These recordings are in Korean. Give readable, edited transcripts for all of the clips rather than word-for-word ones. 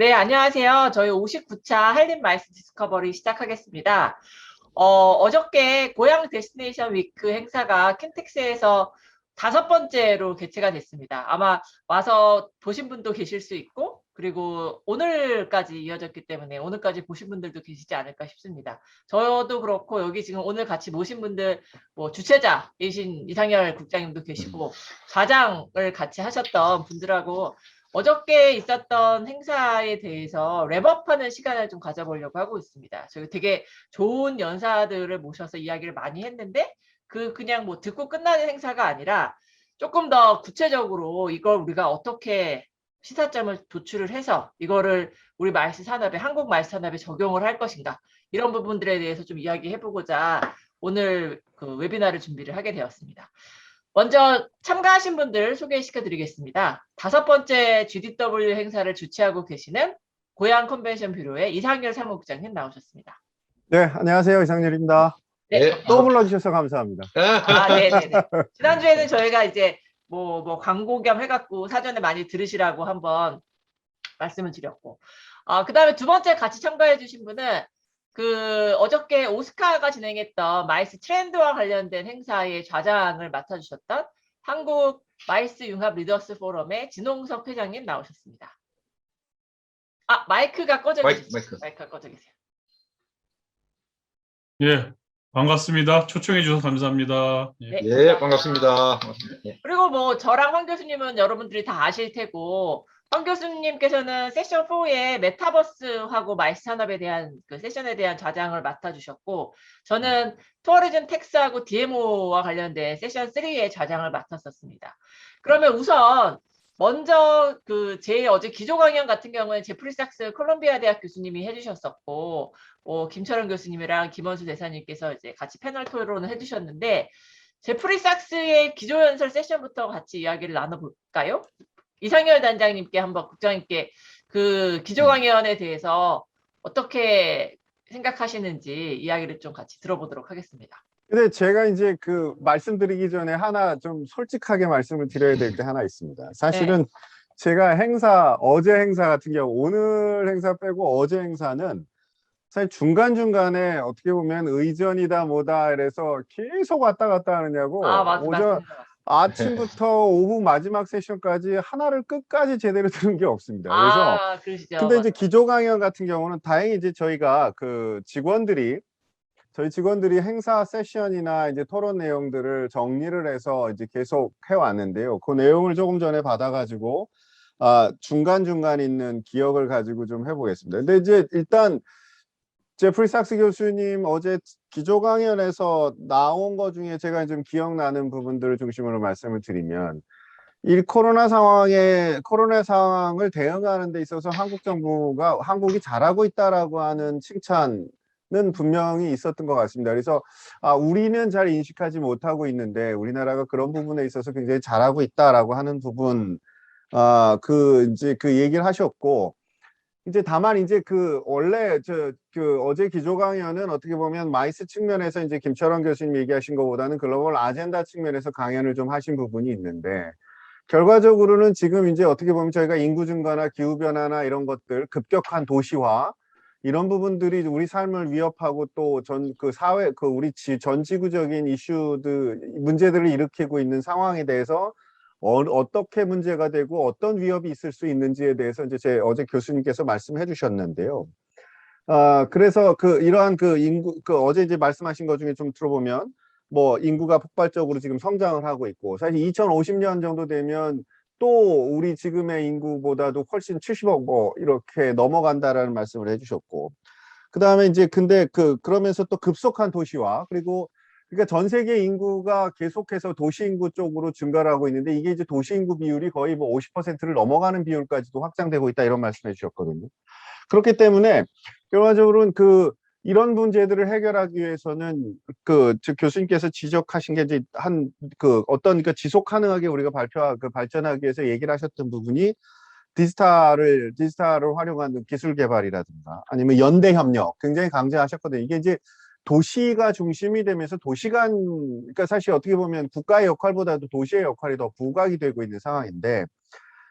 네, 안녕하세요. 저희 59차 한림 마이스 디스커버리 시작하겠습니다. 어저께 고향 데스티네이션 위크 행사가 킨텍스에서 5번째로 개최가 됐습니다. 아마 와서 보신 분도 계실 수 있고, 그리고 오늘까지 이어졌기 때문에 오늘까지 보신 분들도 계시지 않을까 싶습니다. 저도 그렇고, 여기 지금 오늘 같이 모신 분들, 뭐 주최자이신 이상열 국장님도 계시고, 좌장을 같이 하셨던 분들하고 어저께 있었던 행사에 대해서 랩업하는 시간을 좀 가져보려고 하고 있습니다. 저희 되게 좋은 연사들을 모셔서 이야기를 많이 했는데 그냥 뭐 듣고 끝나는 행사가 아니라 조금 더 구체적으로 이걸 우리가 어떻게 시사점을 도출을 해서 이거를 우리 말스 산업에 한국 말스 산업에 적용을 할 것인가 이런 부분들에 대해서 좀 이야기해보고자 오늘 그 웨비나를 준비를 하게 되었습니다. 먼저 참가하신 분들 소개시켜 드리겠습니다. 5번째 GDW 행사를 주최하고 계시는 고양 컨벤션 뷰로의 이상열 사무국장님 나오셨습니다. 네, 안녕하세요. 이상열입니다. 네, 네, 또 불러주셔서 감사합니다. 네네네. 지난주에는 저희가 이제 뭐 광고 겸 해갖고 사전에 많이 들으시라고 한번 말씀을 드렸고, 그 다음에 2번째 같이 참가해주신 분은 어저께 오스카가 진행했던 마이스 트렌드와 관련된 행사의 좌장을 맡아주셨던 한국 마이스 융합 리더스 포럼의 진홍석 회장님 나오셨습니다. 마이크가 꺼져 계세요. 마이크가 꺼져 계세요. 예, 반갑습니다. 초청해 주셔서 감사합니다. 네, 예, 감사합니다. 반갑습니다. 예. 그리고 뭐 저랑 황 교수님은 여러분들이 다 아실 테고, 황 교수님께서는 세션 4의 메타버스하고 마이스 산업에 대한 그 세션에 대한 좌장을 맡아주셨고, 저는 투어리즘 텍스하고 DMO와 관련된 세션 3의 좌장을 맡았었습니다. 그러면 우선 먼저 제 어제 기조 강연 같은 경우는 제프리 삭스 콜롬비아 대학 교수님이 해주셨었고, 김철원 교수님이랑 김원수 대사님께서 이제 같이 패널 토론을 해주셨는데, 제프리 삭스의 기조연설 세션부터 같이 이야기를 나눠볼까요? 이상열 단장님께 한번 국장님께 그 기조 강연에 대해서 어떻게 생각하시는지 이야기를 좀 같이 들어보도록 하겠습니다. 근데 제가 이제 말씀드리기 전에 하나 좀 솔직하게 말씀을 드려야 될 게 하나 있습니다. 사실은 제가 어제 행사 같은 경우, 오늘 행사 빼고 어제 행사는 사실 중간중간에 어떻게 보면 의전이다 뭐다 이래서 계속 왔다 갔다 하느냐고 맞습니다. 아침부터 오후 마지막 세션까지 하나를 끝까지 제대로 들은 게 없습니다. 그래서 그러시죠. 근데 이제 기조 강연 같은 경우는 다행히 이제 저희가 저희 직원들이 행사 세션이나 이제 토론 내용들을 정리를 해서 이제 계속 해왔는데요. 그 내용을 조금 전에 받아가지고 중간중간 있는 기억을 가지고 좀 해보겠습니다. 근데 이제 일단 제프리 삭스 교수님 어제 기조 강연에서 나온 것 중에 제가 좀 기억나는 부분들을 중심으로 말씀을 드리면 이 코로나 상황을 대응하는 데 있어서 한국이 잘하고 있다라고 하는 칭찬은 분명히 있었던 것 같습니다. 그래서 우리는 잘 인식하지 못하고 있는데 우리나라가 그런 부분에 있어서 굉장히 잘하고 있다라고 하는 부분 이제 그 얘기를 하셨고, 이제 다만 이제 원래 어제 기조 강연은 어떻게 보면 마이스 측면에서 이제 김철원 교수님 얘기하신 것보다는 글로벌 아젠다 측면에서 강연을 좀 하신 부분이 있는데, 결과적으로는 지금 이제 어떻게 보면 저희가 인구 증가나 기후 변화나 이런 것들, 급격한 도시화 이런 부분들이 우리 삶을 위협하고 또 사회 우리 전 지구적인 문제들을 일으키고 있는 상황에 대해서 어떻게 문제가 되고 어떤 위협이 있을 수 있는지에 대해서 이제 어제 교수님께서 말씀해 주셨는데요. 그래서 이러한 어제 이제 말씀하신 것 중에 좀 들어보면 뭐 인구가 폭발적으로 지금 성장을 하고 있고, 사실 2050년 정도 되면 또 우리 지금의 인구보다도 훨씬 70억 뭐 이렇게 넘어간다라는 말씀을 해주셨고, 그 다음에 이제 근데 그러면서 또 급속한 도시화, 그러니까 전 세계 인구가 계속해서 도시 인구 쪽으로 증가를 하고 있는데, 이게 이제 도시 인구 비율이 거의 뭐 50%를 넘어가는 비율까지도 확장되고 있다 이런 말씀해 주셨거든요. 그렇기 때문에 결과적으로는 이런 문제들을 해결하기 위해서는 즉 교수님께서 지적하신 게 이제 어떤 지속 가능하게 우리가 발전하기 위해서 얘기를 하셨던 부분이 디지털을 활용한 기술 개발이라든가 아니면 연대 협력 굉장히 강조하셨거든요. 이게 이제 도시가 중심이 되면서 그러니까 사실 어떻게 보면 국가의 역할보다도 도시의 역할이 더 부각이 되고 있는 상황인데,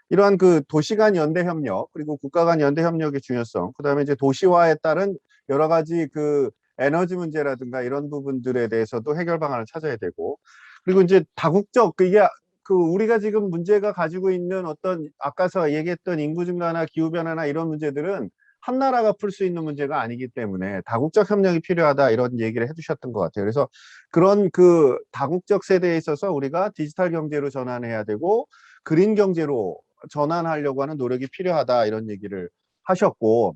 이러한 그 도시 간 연대 협력, 그리고 국가 간 연대 협력의 중요성, 그다음에 이제 도시화에 따른 여러 가지 그 에너지 문제라든가 이런 부분들에 대해서도 해결 방안을 찾아야 되고, 그리고 이제 다국적, 이게 그 우리가 지금 문제가 가지고 있는 어떤 아까서 얘기했던 인구 증가나 기후 변화나 이런 문제들은 한 나라가 풀 수 있는 문제가 아니기 때문에 다국적 협력이 필요하다 이런 얘기를 해주셨던 것 같아요. 그래서 그런 그 다국적 세대에 있어서 우리가 디지털 경제로 전환해야 되고 그린 경제로 전환하려고 하는 노력이 필요하다 이런 얘기를 하셨고,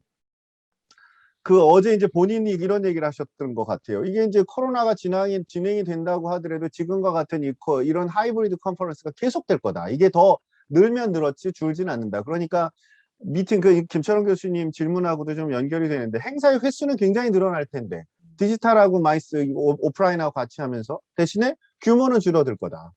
그 어제 이제 본인이 이런 얘기를 하셨던 것 같아요. 이게 이제 코로나가 진행이 된다고 하더라도 지금과 같은 이런 하이브리드 컨퍼런스가 계속될 거다. 이게 더 늘면 늘었지 줄지는 않는다. 그러니까 미팅 그 김철원 교수님 질문하고도 좀 연결이 되는데 행사의 횟수는 굉장히 늘어날 텐데 디지털하고 마이스 오프라인하고 같이 하면서 대신에 규모는 줄어들 거다.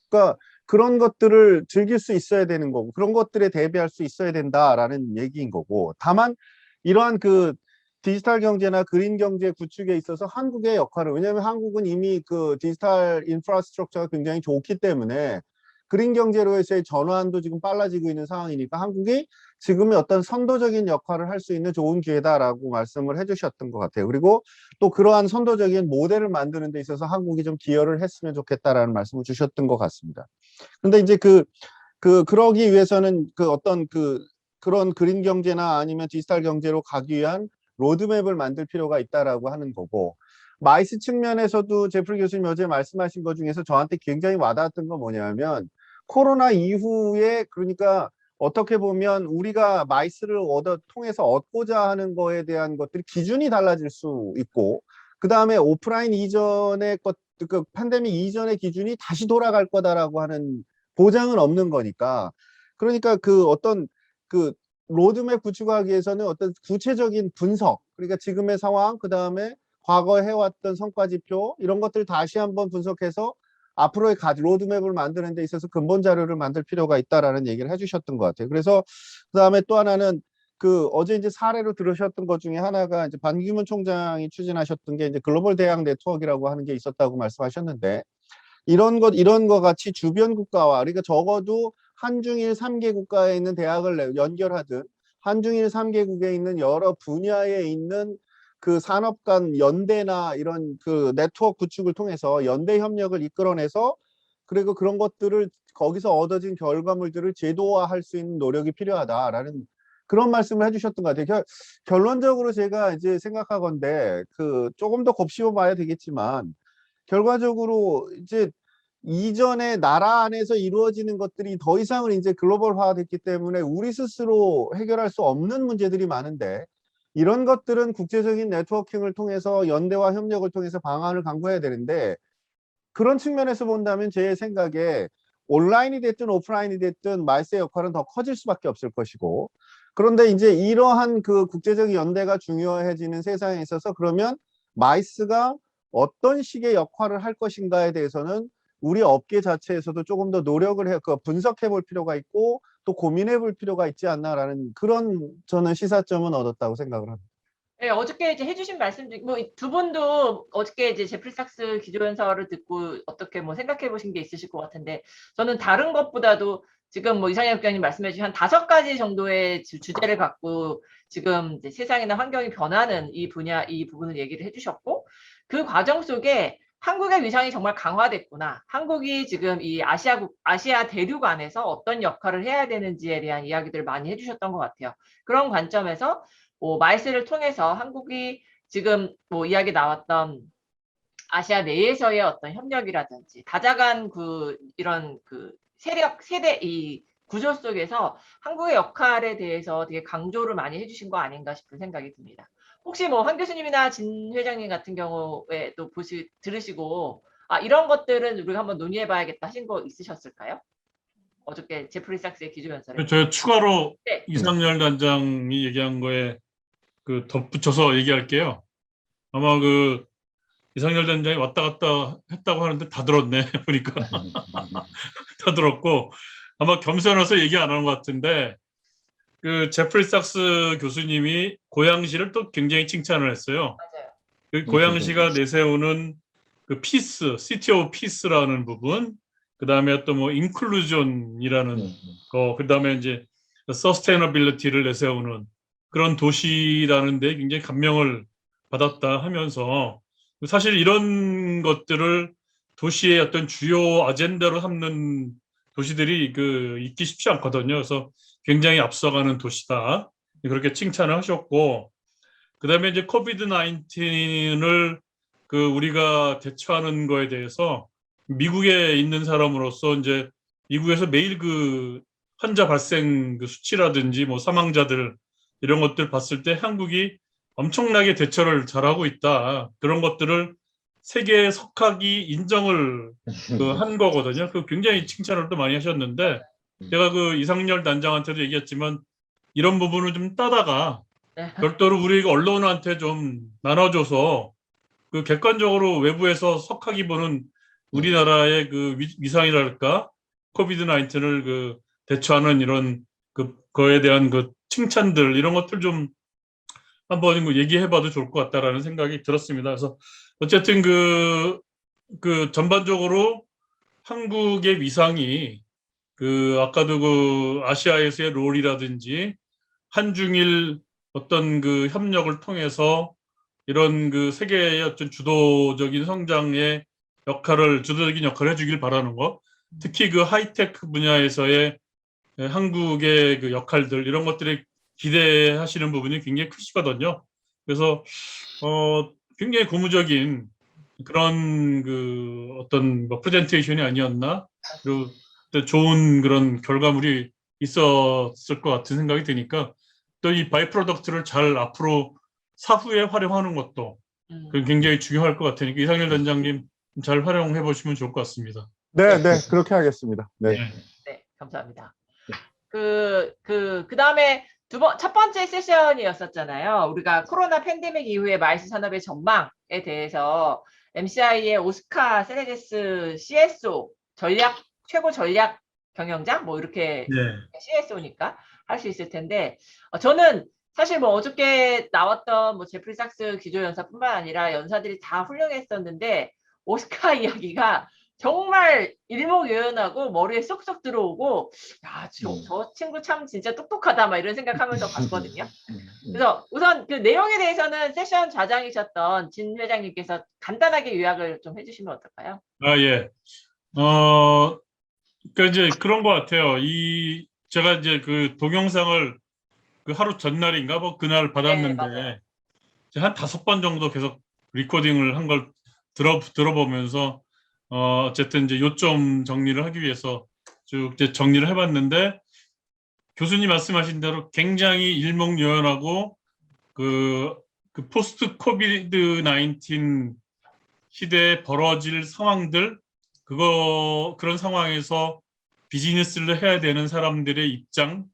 그러니까 그런 것들을 즐길 수 있어야 되는 거고 그런 것들에 대비할 수 있어야 된다라는 얘기인 거고, 다만 이러한 그 디지털 경제나 그린 경제 구축에 있어서 한국의 역할은, 왜냐하면 한국은 이미 그 디지털 인프라스트럭처가 굉장히 좋기 때문에 그린 경제로서의 전환도 지금 빨라지고 있는 상황이니까 한국이 지금의 어떤 선도적인 역할을 할 수 있는 좋은 기회다라고 말씀을 해주셨던 것 같아요. 그리고 또 그러한 선도적인 모델을 만드는 데 있어서 한국이 좀 기여를 했으면 좋겠다라는 말씀을 주셨던 것 같습니다. 근데 이제 그러기 위해서는 그 어떤 그런 그린 경제나 아니면 디지털 경제로 가기 위한 로드맵을 만들 필요가 있다라고 하는 거고, 마이스 측면에서도 제프리 교수님 어제 말씀하신 것 중에서 저한테 굉장히 와닿았던 건 뭐냐면 코로나 이후에, 그러니까 어떻게 보면 우리가 마이스를 통해서 얻고자 하는 거에 대한 것들이 기준이 달라질 수 있고, 그 다음에 오프라인 이전의 그 팬데믹 이전의 기준이 다시 돌아갈 거다라고 하는 보장은 없는 거니까, 그러니까 그 어떤 그 로드맵 구축하기 위해서는 어떤 구체적인 분석, 그러니까 지금의 상황, 그 다음에 과거에 해왔던 성과지표 이런 것들 다시 한번 분석해서 앞으로의 로드맵을 만드는 데 있어서 근본 자료를 만들 필요가 있다라는 얘기를 해주셨던 것 같아요. 그래서 그 다음에 또 하나는 그 어제 이제 사례로 들으셨던 것 중에 하나가 이제 반기문 총장이 추진하셨던 게 이제 글로벌 대학 네트워크라고 하는 게 있었다고 말씀하셨는데, 이런 것 같이 주변 국가와, 그러니까 적어도 한중일 3개 국가에 있는 대학을 연결하든 한중일 3개국에 있는 여러 분야에 있는 그 산업 간 연대나 이런 그 네트워크 구축을 통해서 연대 협력을 이끌어내서, 그리고 그런 것들을 거기서 얻어진 결과물들을 제도화할 수 있는 노력이 필요하다라는 그런 말씀을 해주셨던 것 같아요. 결론적으로 제가 이제 생각하건데 그 조금 더 곱씹어 봐야 되겠지만 결과적으로 이제 이전에 나라 안에서 이루어지는 것들이 더 이상은 이제 글로벌화됐기 때문에 우리 스스로 해결할 수 없는 문제들이 많은데, 이런 것들은 국제적인 네트워킹을 통해서 연대와 협력을 통해서 방안을 강구해야 되는데, 그런 측면에서 본다면 제 생각에 온라인이 됐든 오프라인이 됐든 마이스의 역할은 더 커질 수밖에 없을 것이고, 그런데 이제 이러한 그 국제적인 연대가 중요해지는 세상에 있어서 그러면 마이스가 어떤 식의 역할을 할 것인가에 대해서는 우리 업계 자체에서도 조금 더 노력을 분석해 볼 필요가 있고 또 고민해 볼 필요가 있지 않나라는 그런 저는 시사점은 얻었다고 생각을 합니다. 네, 어저께 이제 해주신 말씀 중, 뭐, 두 분도 어저께 이제 제프리 삭스 기조연설을 듣고 어떻게 뭐 생각해 보신 게 있으실 것 같은데, 저는 다른 것보다도 지금 뭐 이상혁 국장님 말씀해 주신 한 5가지 정도의 주제를 갖고 지금 이제 세상이나 환경이 변하는 이 부분을 얘기를 해주셨고, 그 과정 속에 한국의 위상이 정말 강화됐구나. 한국이 지금 이 아시아 대륙 안에서 어떤 역할을 해야 되는지에 대한 이야기들을 많이 해주셨던 것 같아요. 그런 관점에서 뭐 마이스를 통해서 한국이 지금 뭐 이야기 나왔던 아시아 내에서의 어떤 협력이라든지 다자간 이런 세대 이 구조 속에서 한국의 역할에 대해서 되게 강조를 많이 해주신 거 아닌가 싶은 생각이 듭니다. 혹시 뭐 황 교수님이나 진 회장님 같은 경우에 또 들으시고 이런 것들은 우리가 한번 논의해봐야겠다 하신 거 있으셨을까요? 어저께 제프리 삭스의 기조연설에. 저 추가로 네. 이상열 단장이 얘기한 거에 그 덧붙여서 얘기할게요. 아마 그 이상열 단장이 왔다 갔다 했다고 하는데 다 들었네 보니까 다 들었고, 아마 겸손해서 얘기 안 하는 것 같은데 그 제프리 삭스 교수님이 고양시를 또 굉장히 칭찬을 했어요. 맞아요. 그 고양시가 내세우는 그 시티 오브 피스라는 부분, 그다음에 또 뭐 인클루전이라는 거, 그다음에 이제 서스테이너빌리티를 내세우는 그런 도시라는 데 굉장히 감명을 받았다 하면서 사실 이런 것들을 도시의 어떤 주요 아젠다로 삼는 도시들이 있기 쉽지 않거든요. 그래서 굉장히 앞서가는 도시다. 그렇게 칭찬을 하셨고, 그다음에 이제 코비드 19을 우리가 대처하는 거에 대해서 미국에 있는 사람으로서 이제 미국에서 매일 환자 발생 수치라든지 뭐 사망자들 이런 것들 봤을 때 한국이 엄청나게 대처를 잘하고 있다. 그런 것들을 세계 석학이 인정을 한 거거든요. 굉장히 칭찬을 또 많이 하셨는데 제가 이상열 단장한테도 얘기했지만 이런 부분을 좀 따다가 네. 별도로 우리 언론한테 좀 나눠줘서 객관적으로 외부에서 석학이 보는 우리나라의 위상이랄까 코비드 19을 대처하는 이런 거에 대한 칭찬들 이런 것들 좀 한번 얘기해봐도 좋을 것 같다라는 생각이 들었습니다. 그래서 어쨌든 전반적으로 한국의 위상이 아까도 아시아에서의 롤이라든지 한중일 어떤 협력을 통해서 이런 세계의 어떤 주도적인 역할을 해주길 바라는 거. 특히 하이테크 분야에서의 한국의 역할들 이런 것들에 기대하시는 부분이 굉장히 크시거든요. 그래서 굉장히 고무적인 그런 어떤 프레젠테이션이 아니었나. 그리고 또 좋은 그런 결과물이 있었을 것 같은 생각이 드니까 또 이 바이 프로덕트를 잘 앞으로 사후에 활용하는 것도 굉장히 중요할 것 같으니까 이상열 단장님 잘 활용해 보시면 좋을 것 같습니다. 네, 네, 그렇게 하겠습니다. 네. 네, 감사합니다. 그다음에 첫 번째 세션이었었잖아요. 우리가 코로나 팬데믹 이후에 마이스 산업의 전망에 대해서 MCI의 오스카 세레데스 CSO 최고 전략 경영자 뭐 이렇게 네. CSO니까 할 수 있을 텐데 저는 사실 뭐 어저께 나왔던 뭐 제프리 삭스 기조연사뿐만 아니라 연사들이 다 훌륭했었는데 오스카 이야기가 정말 일목요연하고 머리에 쏙쏙 들어오고 야, 저 친구 참 진짜 똑똑하다 막 이런 생각하면서 봤거든요. 그래서 우선 내용에 대해서는 세션 좌장이셨던 진 회장님께서 간단하게 요약을 좀 해주시면 어떨까요? 아, 예. 이제 그런 것 같아요. 제가 이제 동영상을 하루 전날인가 뭐 그날 네, 받았는데 맞아요. 한 5번 정도 계속 리코딩을 한 걸 들어보면서 어쨌든 이제 요점 정리를 하기 위해서 쭉 이제 정리를 해봤는데 교수님 말씀하신 대로 굉장히 일목요연하고 포스트 코비드 19 시대에 벌어질 상황들 그런 상황에서 비즈니스를 해야 되는 사람들의 입장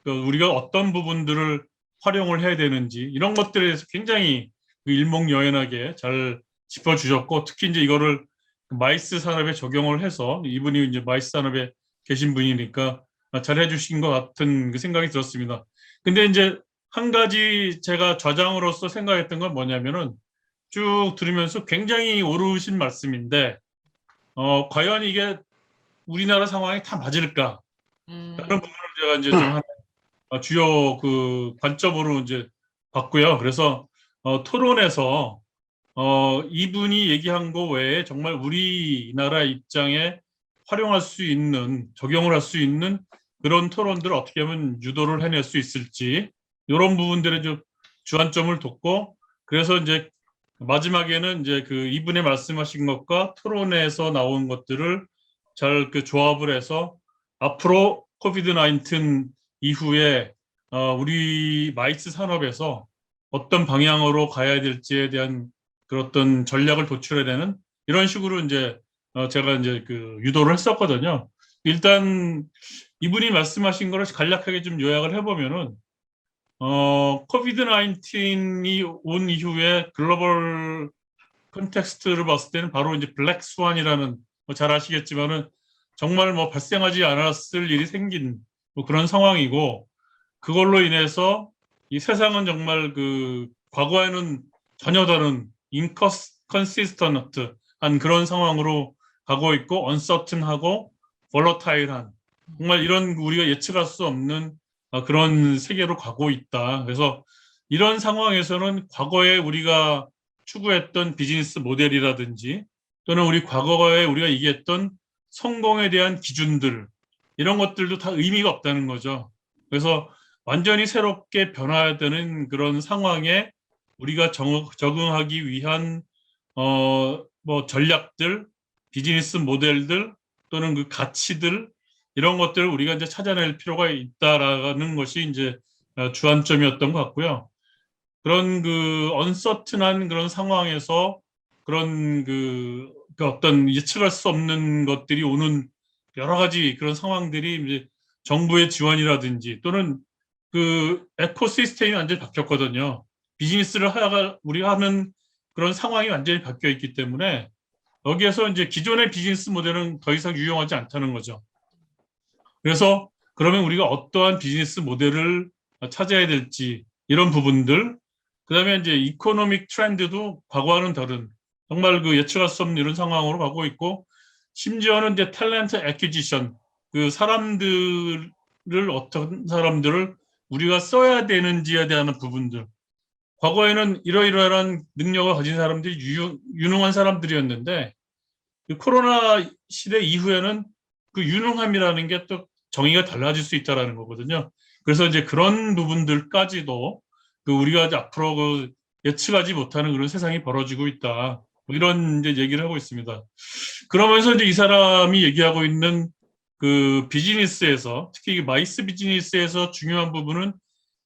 우리가 어떤 부분들을 활용을 해야 되는지 이런 것들에 대해서 굉장히 일목요연하게 잘 짚어주셨고 특히 이제 이거를 마이스 산업에 적용을 해서 이분이 이제 마이스 산업에 계신 분이니까 잘 해주신 것 같은 생각이 들었습니다. 근데 이제 한 가지 제가 좌장으로서 생각했던 건 뭐냐면은 쭉 들으면서 굉장히 옳으신 말씀인데 과연 이게 우리나라 상황이 다 맞을까? 라는 부분을 제가 이제 좀 주요 관점으로 이제 봤고요. 그래서 토론에서 이분이 얘기한 거 외에 정말 우리나라 입장에 활용할 수 있는 적용을 할 수 있는 그런 토론들을 어떻게 하면 유도를 해낼 수 있을지 이런 부분들에 좀 주안점을 뒀고 그래서 이제 마지막에는 이제 이분의 말씀하신 것과 토론에서 나온 것들을 잘 조합을 해서 앞으로 코비드 19 이후에 우리 마이스 산업에서 어떤 방향으로 가야 될지에 대한 그런 어떤 전략을 도출해내는 이런 식으로 이제 제가 이제 유도를 했었거든요. 일단 이분이 말씀하신 거를 간략하게 좀 요약을 해보면은 코비드 19이 온 이후에 글로벌 컨텍스트를 봤을 때는 바로 이제 블랙 스완이라는 잘 아시겠지만은 정말 뭐 발생하지 않았을 일이 생긴 뭐 그런 상황이고 그걸로 인해서 이 세상은 정말 과거에는 전혀 다른 인컨시스턴트한 그런 상황으로 가고 있고 언서튼하고 볼러타일한 정말 이런 우리가 예측할 수 없는 그런 세계로 가고 있다. 그래서 이런 상황에서는 과거에 우리가 추구했던 비즈니스 모델이라든지 또는 우리 과거에 우리가 얘기했던 성공에 대한 기준들 이런 것들도 다 의미가 없다는 거죠. 그래서 완전히 새롭게 변화되는 그런 상황에 우리가 적응하기 위한 뭐 전략들, 비즈니스 모델들 또는 그 가치들 이런 것들을 우리가 이제 찾아낼 필요가 있다라는 것이 이제 주안점이었던 것 같고요. 그런 그 언서튼한 그런 상황에서 그런 그 어떤 예측할 수 없는 것들이 오는 여러 가지 그런 상황들이 이제 정부의 지원이라든지 또는 그 에코시스템이 완전히 바뀌었거든요. 비즈니스를 우리가 하는 그런 상황이 완전히 바뀌어 있기 때문에 여기에서 이제 기존의 비즈니스 모델은 더 이상 유용하지 않다는 거죠. 그래서 그러면 우리가 어떠한 비즈니스 모델을 찾아야 될지 이런 부분들, 그다음에 이제 이코노믹 트렌드도 과거와는 다른 정말 그 예측할 수 없는 이런 상황으로 가고 있고 심지어는 이제 탤런트 애퀴지션 그 사람들을 어떤 사람들을 우리가 써야 되는지에 대한 부분들. 과거에는 이러이러한 능력을 가진 사람들이 유능한 사람들이었는데 그 코로나 시대 이후에는 그 유능함이라는 게 또 정의가 달라질 수 있다라는 거거든요. 그래서 이제 그런 부분들까지도 그 우리가 이제 앞으로 그 예측하지 못하는 그런 세상이 벌어지고 있다. 뭐 이런 이제 얘기를 하고 있습니다. 그러면서 이제 이 사람이 얘기하고 있는 그 비즈니스에서 특히 마이스 비즈니스에서 중요한 부분은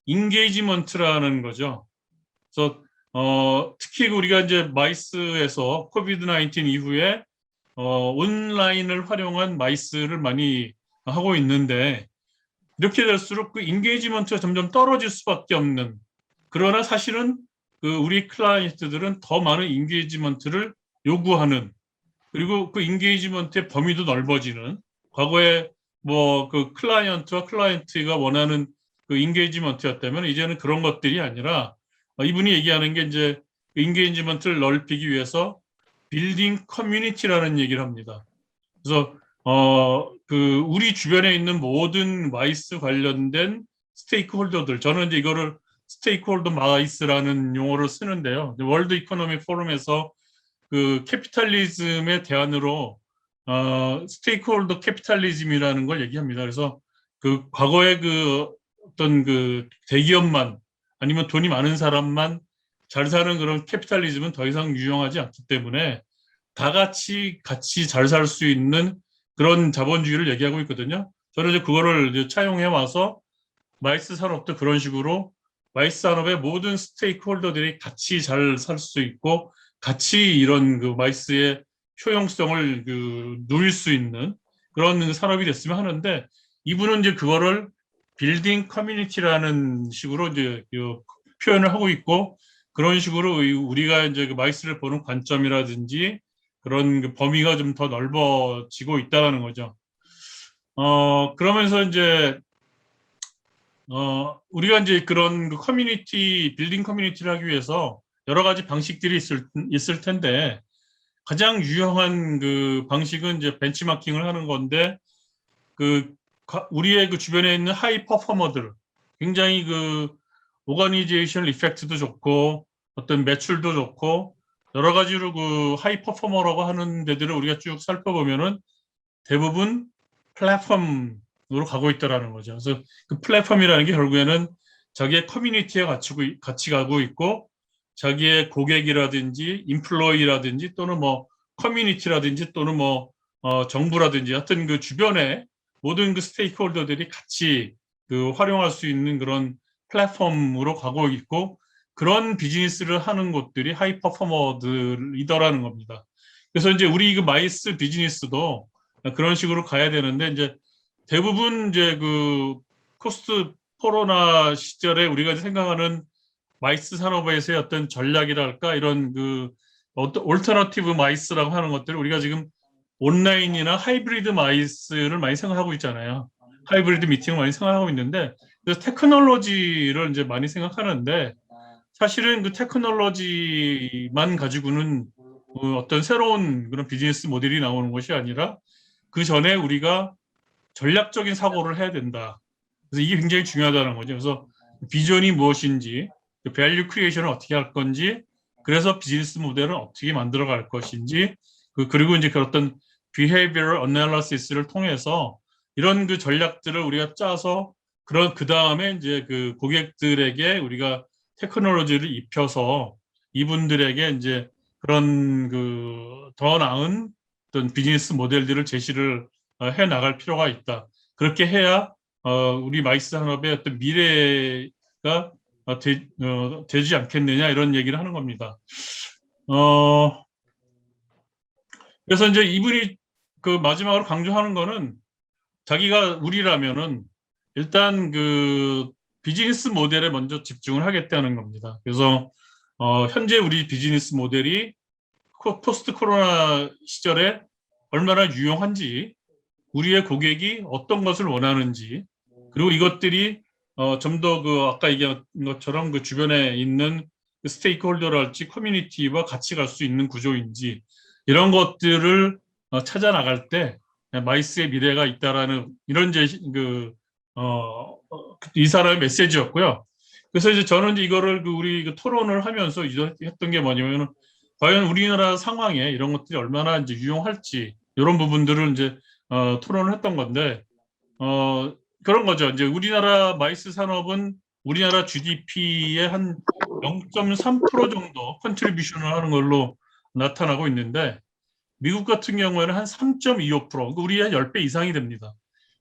인게이지먼트라는 거죠. 그래서 특히 우리가 이제 마이스에서 코비드 19 이후에 온라인을 활용한 마이스를 많이 하고 있는데 이렇게 될수록 그 인게이지먼트가 점점 떨어질 수밖에 없는 그러나 사실은 그 우리 클라이언트들은 더 많은 인게이지먼트를 요구하는 그리고 그 인게이지먼트의 범위도 넓어지는 과거에 뭐 그 클라이언트와 클라이언트가 원하는 그 인게이지먼트였다면 이제는 그런 것들이 아니라 이분이 얘기하는 게 이제 그 인게이지먼트를 넓히기 위해서 빌딩 커뮤니티라는 얘기를 합니다. 그래서 그 우리 주변에 있는 모든 마이스 관련된 스테이크 홀더들 저는 이제 이거를 스테이크 홀더 마이스라는 용어를 쓰는데요. 월드 이코노믹 포럼에서 그 캐피탈리즘의 대안으로 스테이크 홀더 캐피탈리즘이라는 걸 얘기합니다. 그래서 그 과거에 그 어떤 그 대기업만 아니면 돈이 많은 사람만 잘 사는 그런 캐피탈리즘은 더 이상 유용하지 않기 때문에 다 같이 잘 살 수 있는 그런 자본주의를 얘기하고 있거든요. 저는 이제 그거를 이제 차용해 와서 마이스 산업도 그런 식으로 마이스 산업의 모든 스테이크홀더들이 같이 잘 살 수 있고 같이 이런 그 마이스의 효용성을 그 누릴 수 있는 그런 산업이 됐으면 하는데 이분은 이제 그거를 빌딩 커뮤니티라는 식으로 이제 그 표현을 하고 있고 그런 식으로 우리가 이제 그 마이스를 보는 관점이라든지 그런 그 범위가 좀 더 넓어지고 있다는 거죠. 그러면서 이제 우리가 이제 그런 그 커뮤니티, 빌딩 커뮤니티를 하기 위해서 여러 가지 방식들이 있을 텐데, 가장 유용한 그 방식은 이제 벤치마킹을 하는 건데, 우리의 그 주변에 있는 하이 퍼포머들, 굉장히 그 오거니제이션 이펙트도 좋고, 어떤 매출도 좋고, 여러 가지로 그 하이 퍼포머라고 하는 데들을 우리가 쭉 살펴보면은 대부분 플랫폼으로 가고 있다라는 거죠. 그래서 그 플랫폼이라는 게 결국에는 자기의 커뮤니티에 같이 가고 있고 자기의 고객이라든지 인플로이라든지 또는 뭐 커뮤니티라든지 또는 뭐 정부라든지 하여튼 그 주변에 모든 그 스테이크홀더들이 같이 그 활용할 수 있는 그런 플랫폼으로 가고 있고 그런 비즈니스를 하는 곳들이 하이 퍼포머들이더라는 겁니다. 그래서 이제 우리 그 마이스 비즈니스도 그런 식으로 가야 되는데 이제 대부분 이제 그 코스트 코로나 시절에 우리가 생각하는 마이스 산업에서의 어떤 전략이랄까 이런 그 올터너티브 마이스라고 하는 것들을 우리가 지금 온라인이나 하이브리드 마이스를 많이 생각하고 있잖아요. 하이브리드 미팅을 많이 생각하고 있는데 그래서 테크놀로지를 이제 많이 생각하는데 사실은 그 테크놀로지만 가지고는 어떤 새로운 그런 비즈니스 모델이 나오는 것이 아니라 그 전에 우리가 전략적인 사고를 해야 된다. 그래서 이게 굉장히 중요하다는 거죠. 그래서 비전이 무엇인지, 밸류 크리에이션을 어떻게 할 건지, 그래서 비즈니스 모델은 어떻게 만들어 갈 것인지, 그리고 이제 그런 어떤 behavioral analysis를 통해서 이런 그 전략들을 우리가 짜서 그 다음에 이제 그 고객들에게 우리가 테크놀로지를 입혀서 이분들에게 이제 그런 그 더 나은 어떤 비즈니스 모델들을 제시를 해 나갈 필요가 있다. 그렇게 해야 우리 마이스 산업의 어떤 미래가 되지 않겠느냐 이런 얘기를 하는 겁니다. 그래서 이제 이분이 그 마지막으로 강조하는 거는 자기가 우리라면은 일단 그 비즈니스 모델에 먼저 집중을 하겠다는 겁니다. 그래서 현재 우리 비즈니스 모델이 포스트 코로나 시절에 얼마나 유용한지, 우리의 고객이 어떤 것을 원하는지, 그리고 이것들이 좀 더 그 아까 얘기한 것처럼 그 주변에 있는 스테이크홀더랄지 커뮤니티와 같이 갈 수 있는 구조인지 이런 것들을 찾아 나갈 때 마이스의 미래가 있다라는 이런 이 사람의 메시지였고요. 그래서 이제 저는 이제 이거를 우리 토론을 하면서 했던 게 뭐냐면 과연 우리나라 상황에 이런 것들이 얼마나 이제 유용할지 이런 부분들을 이제 토론을 했던 건데 그런 거죠. 이제 우리나라 마이스 산업은 우리나라 GDP의 한 0.3% 정도 컨트리뷰션을 하는 걸로 나타나고 있는데 미국 같은 경우에는 한 3.25%, 그러니까 우리의 한 10배 이상이 됩니다.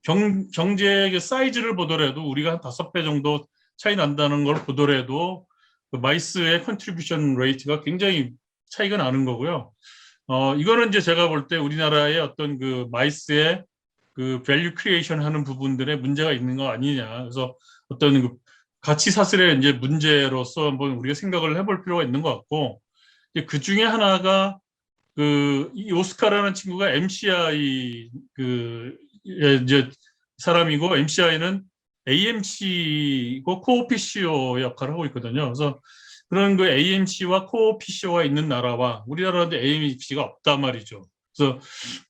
경제의 사이즈를 보더라도 우리가 한 5배 정도 차이 난다는 걸 보더라도 그 마이스의 컨트리뷰션 레이트가 굉장히 차이가 나는 거고요. 이거는 이제 제가 볼 때 우리나라의 어떤 그 마이스의 그 밸류 크리에이션 하는 부분들에 문제가 있는 거 아니냐. 그래서 어떤 그 가치 사슬의 이제 문제로서 한번 우리가 생각을 해볼 필요가 있는 것 같고, 그 중에 하나가 이 오스카라는 친구가 MCI 이제 사람이고 MCI는 AMC고 코오피시오 역할을 하고 있거든요. 그래서 그런 그 AMC와 코오피시오가 있는 나라와 우리나라도 AMC가 없단 말이죠. 그래서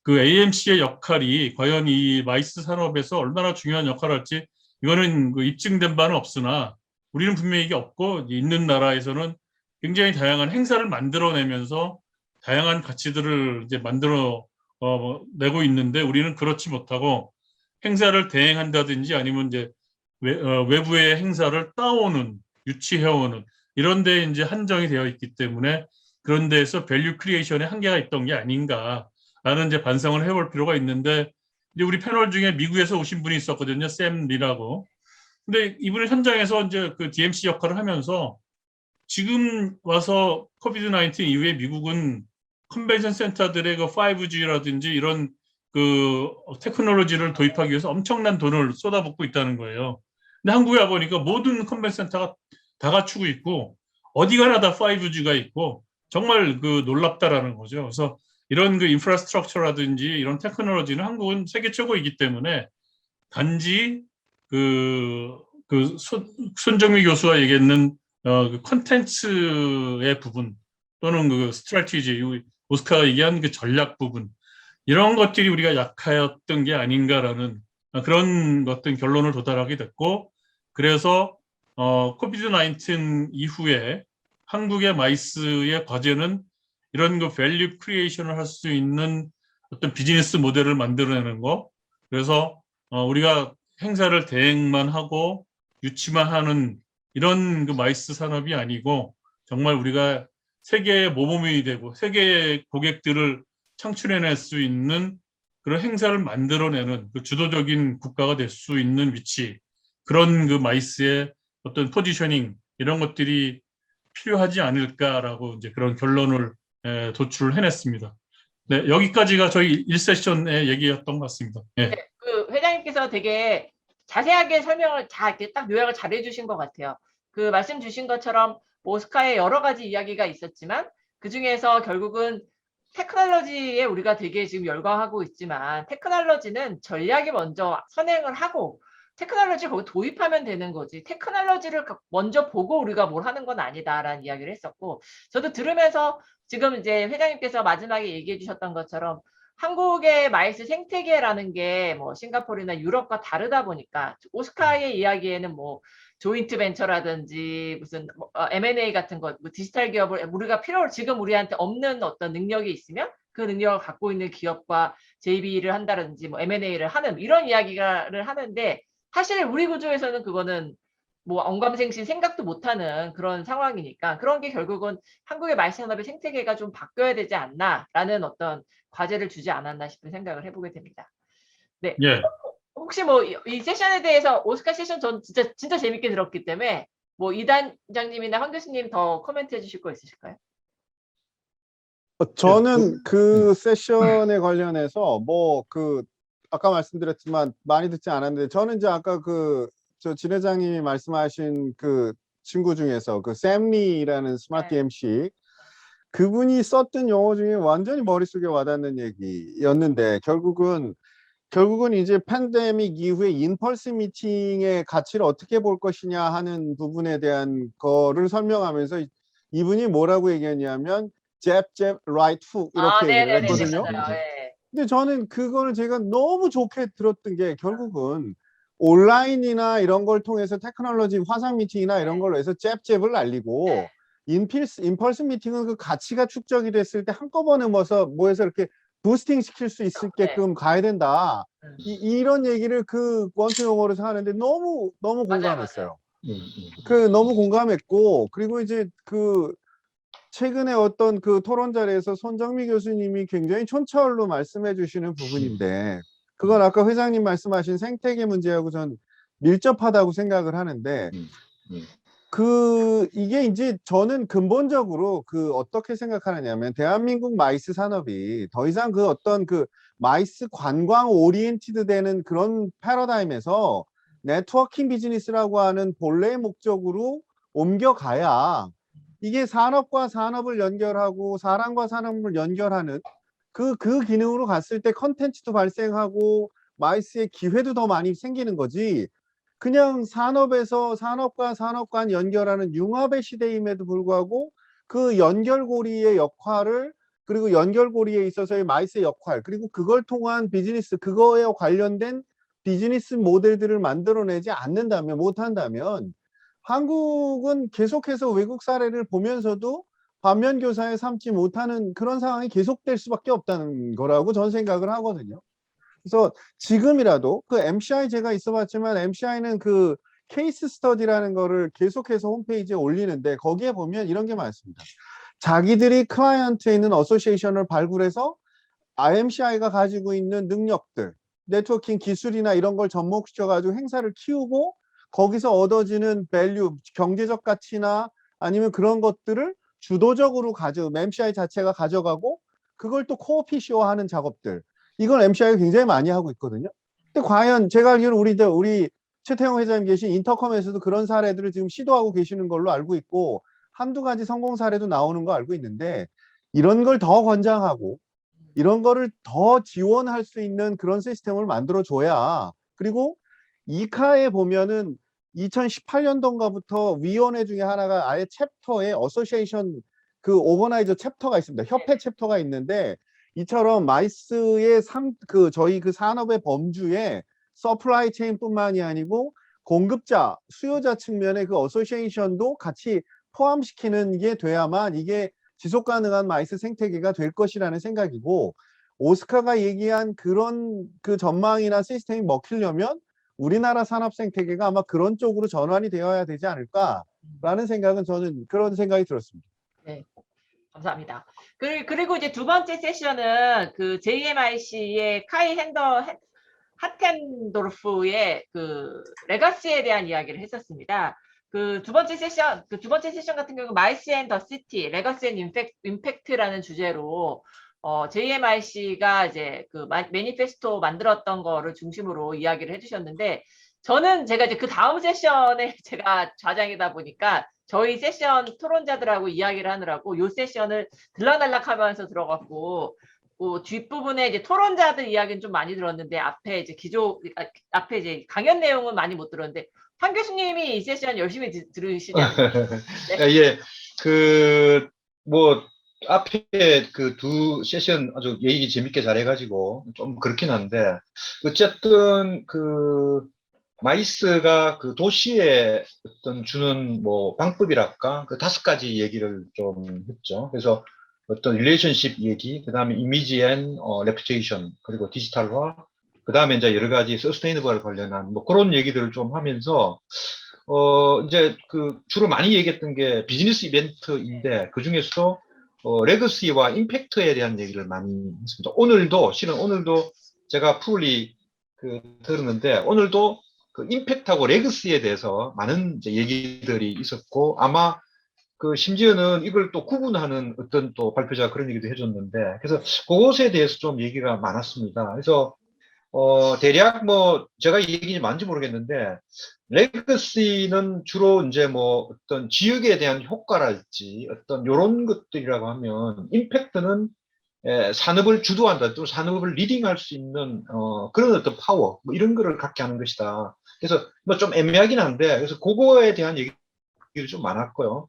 그 AMC의 역할이 과연 이 마이스 산업에서 얼마나 중요한 역할을 할지 이거는 그 입증된 바는 없으나 우리는 분명히 이게 없고 있는 나라에서는 굉장히 다양한 행사를 만들어내면서 다양한 가치들을 이제 만들어 내고 있는데 우리는 그렇지 못하고 행사를 대행한다든지 아니면 이제 외부의 행사를 따오는 유치해오는 이런 데 이제 한정이 되어 있기 때문에 그런 데에서 밸류 크리에이션에 한계가 있던 게 아닌가라는 이제 반성을 해볼 필요가 있는데 이제 우리 패널 중에 미국에서 오신 분이 있었거든요. 샘 리라고. 근데 이분은 현장에서 이제 그 DMC 역할을 하면서 지금 와서 코비드 19 이후에 미국은 컨벤션 센터들의 그 5G라든지 이런 그 테크놀로지를 도입하기 위해서 엄청난 돈을 쏟아붓고 있다는 거예요. 근데 한국에 와보니까 모든 컨벤션 센터가 다 갖추고 있고 어디 가나 다 5G가 있고 정말 그 놀랍다라는 거죠. 그래서 이런 그 인프라스트럭처라든지 이런 테크놀로지는 한국은 세계 최고이기 때문에 단지 손정미 교수가 얘기했는 그 컨텐츠의 부분 또는 그 스트래티지 오스카가 얘기한 그 전략 부분 이런 것들이 우리가 약하였던 게 아닌가라는 그런 어떤 결론을 도달하게 됐고 그래서 코비드 19 이후에 한국의 마이스의 과제는 이런 그 밸류 크리에이션을 할 수 있는 어떤 비즈니스 모델을 만들어내는 거 그래서 우리가 행사를 대행만 하고 유치만 하는 이런 그 마이스 산업이 아니고 정말 우리가 세계의 모범이 되고 세계의 고객들을 창출해낼 수 있는 그런 행사를 만들어내는 그 주도적인 국가가 될 수 있는 위치 그런 그 마이스의 어떤 포지셔닝 이런 것들이 필요하지 않을까라고 이제 그런 결론을 도출을 해냈습니다. 네, 여기까지가 저희 1세션의 얘기였던 것 같습니다. 예. 네, 그 회장님께서 되게 자세하게 설명을 이렇게 딱 요약을 잘 해주신 것 같아요. 그 말씀 주신 것처럼 오스카의 여러 가지 이야기가 있었지만 그 중에서 결국은 테크놀로지에 우리가 되게 지금 열광하고 있지만 테크놀로지는 전략이 먼저 선행을 하고 테크놀로지를 거기 도입하면 되는 거지 테크놀로지를 먼저 보고 우리가 뭘 하는 건 아니다라는 이야기를 했었고 저도 들으면서 지금 이제 회장님께서 마지막에 얘기해 주셨던 것처럼 한국의 마이스 생태계라는 게 뭐 싱가포르나 유럽과 다르다 보니까 오스카의 이야기에는 뭐 조인트 벤처라든지 무슨 M&A 같은 것, 뭐 디지털 기업을 우리가 지금 우리한테 없는 어떤 능력이 있으면 그 능력을 갖고 있는 기업과 JV를 한다든지 뭐 M&A를 하는 이런 이야기를 하는데 사실 우리 구조에서는 그거는 뭐 언감생심 생각도 못하는 그런 상황이니까 그런 게 결국은 한국의 마이스 산업의 생태계가 좀 바뀌어야 되지 않나라는 어떤 과제를 주지 않았나 싶은 생각을 해보게 됩니다. 네. 예. 혹시 뭐 이 세션에 대해서 오스카 세션 전 진짜 재밌게 들었기 때문에 뭐 이단장님이나 황 교수님 더 코멘트 해주실 거 있으실까요? 저는 그 세션에 관련해서 뭐 그 아까 말씀드렸지만 많이 듣지 않았는데 저는 이제 아까 저 진 회장님이 말씀하신 그 친구 중에서 그 샘리라는 스마트 네. MC 그분이 썼던 용어 중에 완전히 머릿속에 와닿는 얘기였는데 결국은 이제 팬데믹 이후에 인펄스 미팅의 가치를 어떻게 볼 것이냐 하는 부분에 대한 거를 설명하면서 이분이 뭐라고 얘기했냐면 jab, right hook 이렇게 얘기를 네네네. 했거든요. 맞아요. 예. 근데 저는 그거를 제가 너무 좋게 들었던 게 결국은 온라인이나 이런 걸 통해서 테크놀로지 화상 미팅이나 이런 걸로 해서 잽잽을 날리고 인펄스 미팅은 그 가치가 축적이 됐을 때 한꺼번에 모여서 이렇게 부스팅 시킬 수 있게끔 가야 된다. 이런 얘기를 그 권투 용어로서 하는데 너무 공감했어요. 너무 공감했고 그리고 이제 최근에 어떤 그 토론 자리에서 손정미 교수님이 굉장히 촌철로 말씀해 주시는 부분인데 그건 아까 회장님 말씀하신 생태계 문제하고 전 밀접하다고 생각을 하는데 이게 이제 저는 근본적으로 어떻게 생각하느냐면 대한민국 마이스 산업이 더 이상 어떤 마이스 관광 오리엔티드 되는 그런 패러다임에서 네트워킹 비즈니스라고 하는 본래의 목적으로 옮겨가야 이게 산업과 산업을 연결하고 사람과 사람을 연결하는 그 기능으로 갔을 때 컨텐츠도 발생하고 마이스의 기회도 더 많이 생기는 거지. 그냥 산업에서 산업과 산업 간 연결하는 융합의 시대임에도 불구하고 그 연결고리의 역할을 그리고 연결고리에 있어서의 마이스의 역할 그리고 그걸 통한 비즈니스 그거에 관련된 비즈니스 모델들을 만들어내지 않는다면 못한다면 한국은 계속해서 외국 사례를 보면서도 반면 교사에 삼지 못하는 그런 상황이 계속될 수밖에 없다는 거라고 저는 생각을 하거든요. 그래서 지금이라도 MCI 제가 있어봤지만 MCI는 케이스 스터디라는 거를 계속해서 홈페이지에 올리는데 거기에 보면 이런 게 많습니다. 자기들이 클라이언트에 있는 어소시에이션을 발굴해서 MCI가 가지고 있는 능력들, 네트워킹 기술이나 이런 걸 접목시켜가지고 행사를 키우고 거기서 얻어지는 밸류, 경제적 가치나 아니면 그런 것들을 주도적으로 MCI 자체가 가져가고 그걸 또 코어피시화하는 작업들. 이걸 MCI가 굉장히 많이 하고 있거든요. 근데 과연 제가 알기로는 우리 최태형 회장님 계신 인터컴에서도 그런 사례들을 지금 시도하고 계시는 걸로 알고 있고 한두 가지 성공 사례도 나오는 거 알고 있는데 이런 걸 더 권장하고 이런 거를 더 지원할 수 있는 그런 시스템을 만들어줘야 그리고 이카에 보면은 2018년도인가부터 위원회 중에 하나가 아예 챕터에 어소시에이션 오거나이저 챕터가 있습니다. 협회 챕터가 있는데 이처럼 마이스의 저희 산업의 범주에 서플라이 체인뿐만이 아니고 공급자, 수요자 측면의 어소시에이션도 같이 포함시키는 게 돼야만 이게 지속 가능한 마이스 생태계가 될 것이라는 생각이고 오스카가 얘기한 그런 전망이나 시스템이 먹히려면 우리나라 산업 생태계가 아마 그런 쪽으로 전환이 되어야 되지 않을까라는 생각은 저는 그런 생각이 들었습니다. 네. 감사합니다. 그리고 이제 두 번째 세션은 JMIC의 카이 하텐도르프의 레거시에 대한 이야기를 했었습니다. 두 번째 세션 같은 경우 마이스 앤 더 시티, 레거시 앤 임팩트라는 주제로 JMIC가 이제 매니페스토 만들었던 거를 중심으로 이야기를 해주셨는데 제가 이제 다음 세션에 제가 좌장이다 보니까 저희 세션 토론자들하고 이야기를 하느라고 요 세션을 들락날락하면서 들어갔고 뒷부분에 이제 토론자들 이야기는 좀 많이 들었는데 앞에 이제 강연 내용은 많이 못 들었는데 황 교수님이 이 세션 열심히 들으시지 않나요? 예, 뭐 앞에 그 두 세션 아주 얘기 재밌게 잘해가지고 좀 그렇긴 한데, 어쨌든 그 마이스가 그 도시에 어떤 주는 뭐 방법이랄까, 그 5가지 얘기를 좀 했죠. 그래서 어떤 릴레이션십 얘기, 그 다음에 이미지 앤 레퓨테이션, 그리고 디지털화, 그 다음에 이제 여러 가지 서스테이너블 관련한 뭐 그런 얘기들을 좀 하면서 이제 그 주로 많이 얘기했던 게 비즈니스 이벤트인데, 그 중에서도 레거시와 임팩트에 대한 얘기를 많이 했습니다. 실은 오늘도 제가 풀리 그 들었는데, 오늘도 그 임팩트하고 레거시에 대해서 많은 이제 얘기들이 있었고, 아마 그 심지어는 이걸 또 구분하는 어떤 또 발표자가 그런 얘기도 해줬는데, 그래서 그것에 대해서 좀 얘기가 많았습니다. 그래서 대략 뭐, 제가 이 얘기 많은지 모르겠는데, 레거시는 주로 이제 뭐, 어떤 지역에 대한 효과랄지, 어떤 요런 것들이라고 하면, 임팩트는 산업을 주도한다, 또 산업을 리딩할 수 있는, 그런 어떤 파워, 뭐 이런 거를 갖게 하는 것이다. 그래서 뭐 좀 애매하긴 한데, 그래서 그거에 대한 얘기가 좀 많았고요.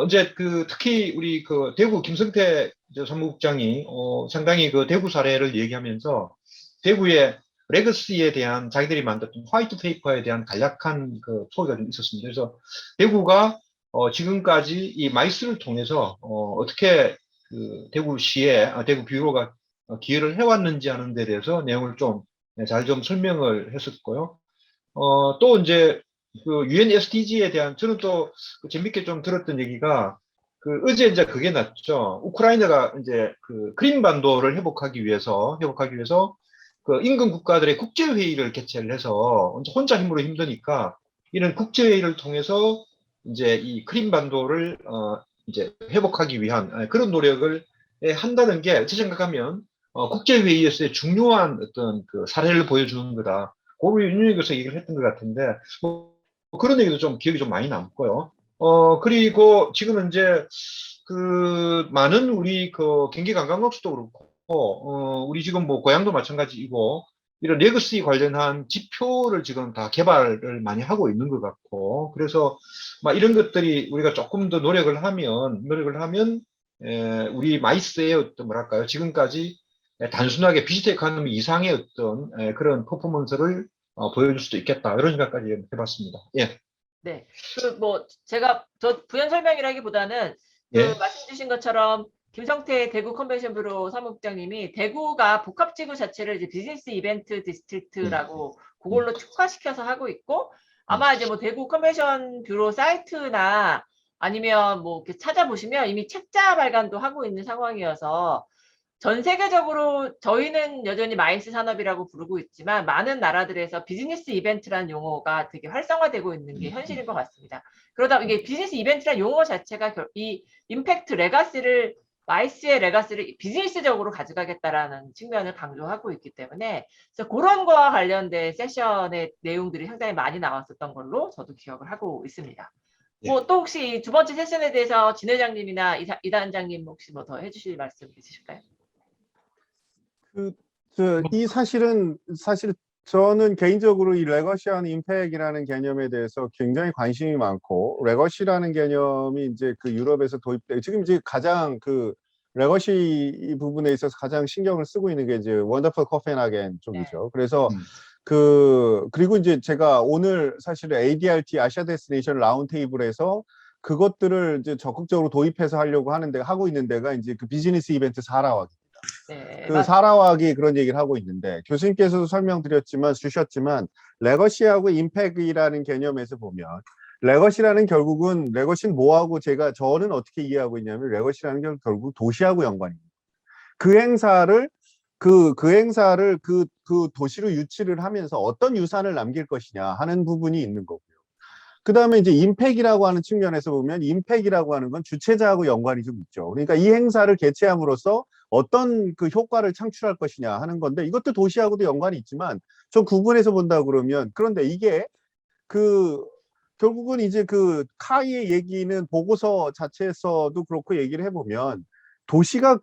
이제 그, 특히 우리 그 대구 김성태 이제 사무국장이, 상당히 그 대구 사례를 얘기하면서, 대구의 레거시에 대한 자기들이 만들었던 화이트 페이퍼에 대한 간략한 그 토의가 좀 있었습니다. 그래서 대구가 지금까지 이 마이스를 통해서 어떻게 그 대구시에 대구 뷰로가 기여를 해왔는지 하는 데 대해서 내용을 좀 잘 좀 설명을 했었고요. 또 이제 그 UN SDG에 대한, 저는 또 재밌게 좀 들었던 얘기가, 그 어제 이제 그게 났죠. 우크라이나가 이제 그 크림반도를 회복하기 위해서 그 인근 국가들의 국제회의를 개최를 해서, 이제 혼자 힘으로 힘드니까 이런 국제회의를 통해서 이제 이 크림반도를 이제 회복하기 위한 그런 노력을 한다는 게, 제 생각하면 국제회의에서의 중요한 어떤 그 사례를 보여주는 거다. 고루 윤영에서 얘기를 했던 것 같은데, 뭐 그런 얘기도 좀 기억이 좀 많이 남고요. 그리고 지금은 이제 그 많은 우리 그 경기 관광업소도 그렇고, 우리 지금 뭐 고향도 마찬가지이고, 이런 레거시 관련한 지표를 지금 다 개발을 많이 하고 있는 것 같고, 그래서 막 이런 것들이 우리가 조금 더 노력을 하면 우리 마이스의 어떤 뭐랄까요, 지금까지 단순하게 비지터 에코노미 이상의 어떤 그런 퍼포먼스를 보여줄 수도 있겠다, 이런 생각까지 해봤습니다. 예. 네. 그 뭐 제가 저 부연 설명이라기보다는 그 예. 말씀 주신 것처럼 김성태 대구 컨벤션 뷰로 사무국장님이 대구가 복합지구 자체를 이제 비즈니스 이벤트 디스트릭트라고 그걸로 특화시켜서 하고 있고, 아마 이제 뭐 대구 컨벤션 뷰로 사이트나 아니면 뭐 이렇게 찾아보시면 이미 책자 발간도 하고 있는 상황이어서, 전 세계적으로 저희는 여전히 마이스 산업이라고 부르고 있지만 많은 나라들에서 비즈니스 이벤트라는 용어가 되게 활성화되고 있는 게 현실인 것 같습니다. 그러다 이게 비즈니스 이벤트라는 용어 자체가 이 임팩트 레가시를, 마이스의 레가시를 비즈니스적으로 가져가겠다라는 측면을 강조하고 있기 때문에, 그래서 그런 거와 관련된 세션의 내용들이 상당히 많이 나왔었던 걸로 저도 기억을 하고 있습니다. 뭐 또 혹시 두 번째 세션에 대해서 진 회장님이나 이 단장님 혹시 뭐 더 해주실 말씀 있으실까요? 이 사실 저는 개인적으로 이 레거시한 임팩이라는 개념에 대해서 굉장히 관심이 많고, 레거시라는 개념이 이제 그 유럽에서 도입돼 지금 이제 가장 그 레거시 이 부분에 있어서 가장 신경을 쓰고 있는 게 이제 원더풀 코펜하겐 쪽이죠. 그래서 그리고 이제 제가 오늘 사실 ADRT 아시아 데스티네이션 라운드 테이블에서 그것들을 이제 적극적으로 도입해서 하고 있는 데가 이제 그 비즈니스 이벤트 사라와기. 네, 그 사라와기 그런 얘기를 하고 있는데, 교수님께서도 주셨지만 레거시하고 임팩이라는 개념에서 보면, 레거시라는 결국은, 레거시는 뭐하고 저는 어떻게 이해하고 있냐면, 레거시라는 게 결국 도시하고 연관입니다. 그 행사를 그 도시로 유치를 하면서 어떤 유산을 남길 것이냐 하는 부분이 있는 거고요. 그 다음에 이제 임팩이라고 하는 측면에서 보면, 임팩이라고 하는 건 주최자하고 연관이 좀 있죠. 그러니까 이 행사를 개최함으로써 어떤 그 효과를 창출할 것이냐 하는 건데, 이것도 도시하고도 연관이 있지만 좀 구분해서 본다 그러면, 그런데 이게 그 결국은 이제 그 카이의 얘기는 보고서 자체에서도 그렇고 얘기를 해보면, 도시가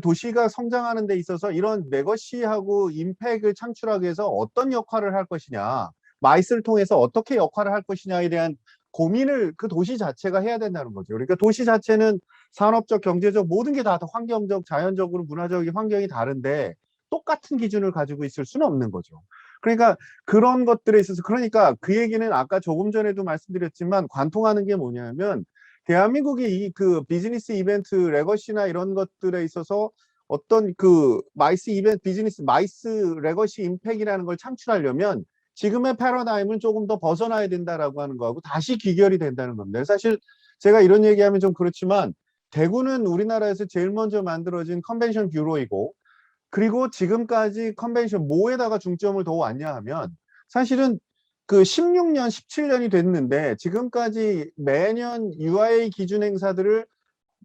도시가 성장하는 데 있어서 이런 레거시하고 임팩을 창출하기 위해서 어떤 역할을 할 것이냐, 마이스를 통해서 어떻게 역할을 할 것이냐에 대한 고민을 그 도시 자체가 해야 된다는 거죠. 그러니까 도시 자체는 산업적, 경제적 모든 게 다 환경적, 자연적으로 문화적인 환경이 다른데 똑같은 기준을 가지고 있을 수는 없는 거죠. 그러니까 그런 것들에 있어서 그러니까 그 얘기는 아까 조금 전에도 말씀드렸지만 관통하는 게 뭐냐면 대한민국이 이 그 비즈니스 이벤트 레거시나 이런 것들에 있어서 어떤 그 마이스 이벤트 비즈니스 마이스 레거시 임팩이라는 걸 창출하려면 지금의 패러다임은 조금 더 벗어나야 된다라고 하는 거하고 다시 귀결이 된다는 겁니다. 사실 제가 이런 얘기하면 좀 그렇지만 대구는 우리나라에서 제일 먼저 만들어진 컨벤션 뷰로이고 그리고 지금까지 컨벤션 뭐에다가 중점을 더 왔냐 하면 사실은 그 16년, 17년이 됐는데 지금까지 매년 UIA 기준 행사들을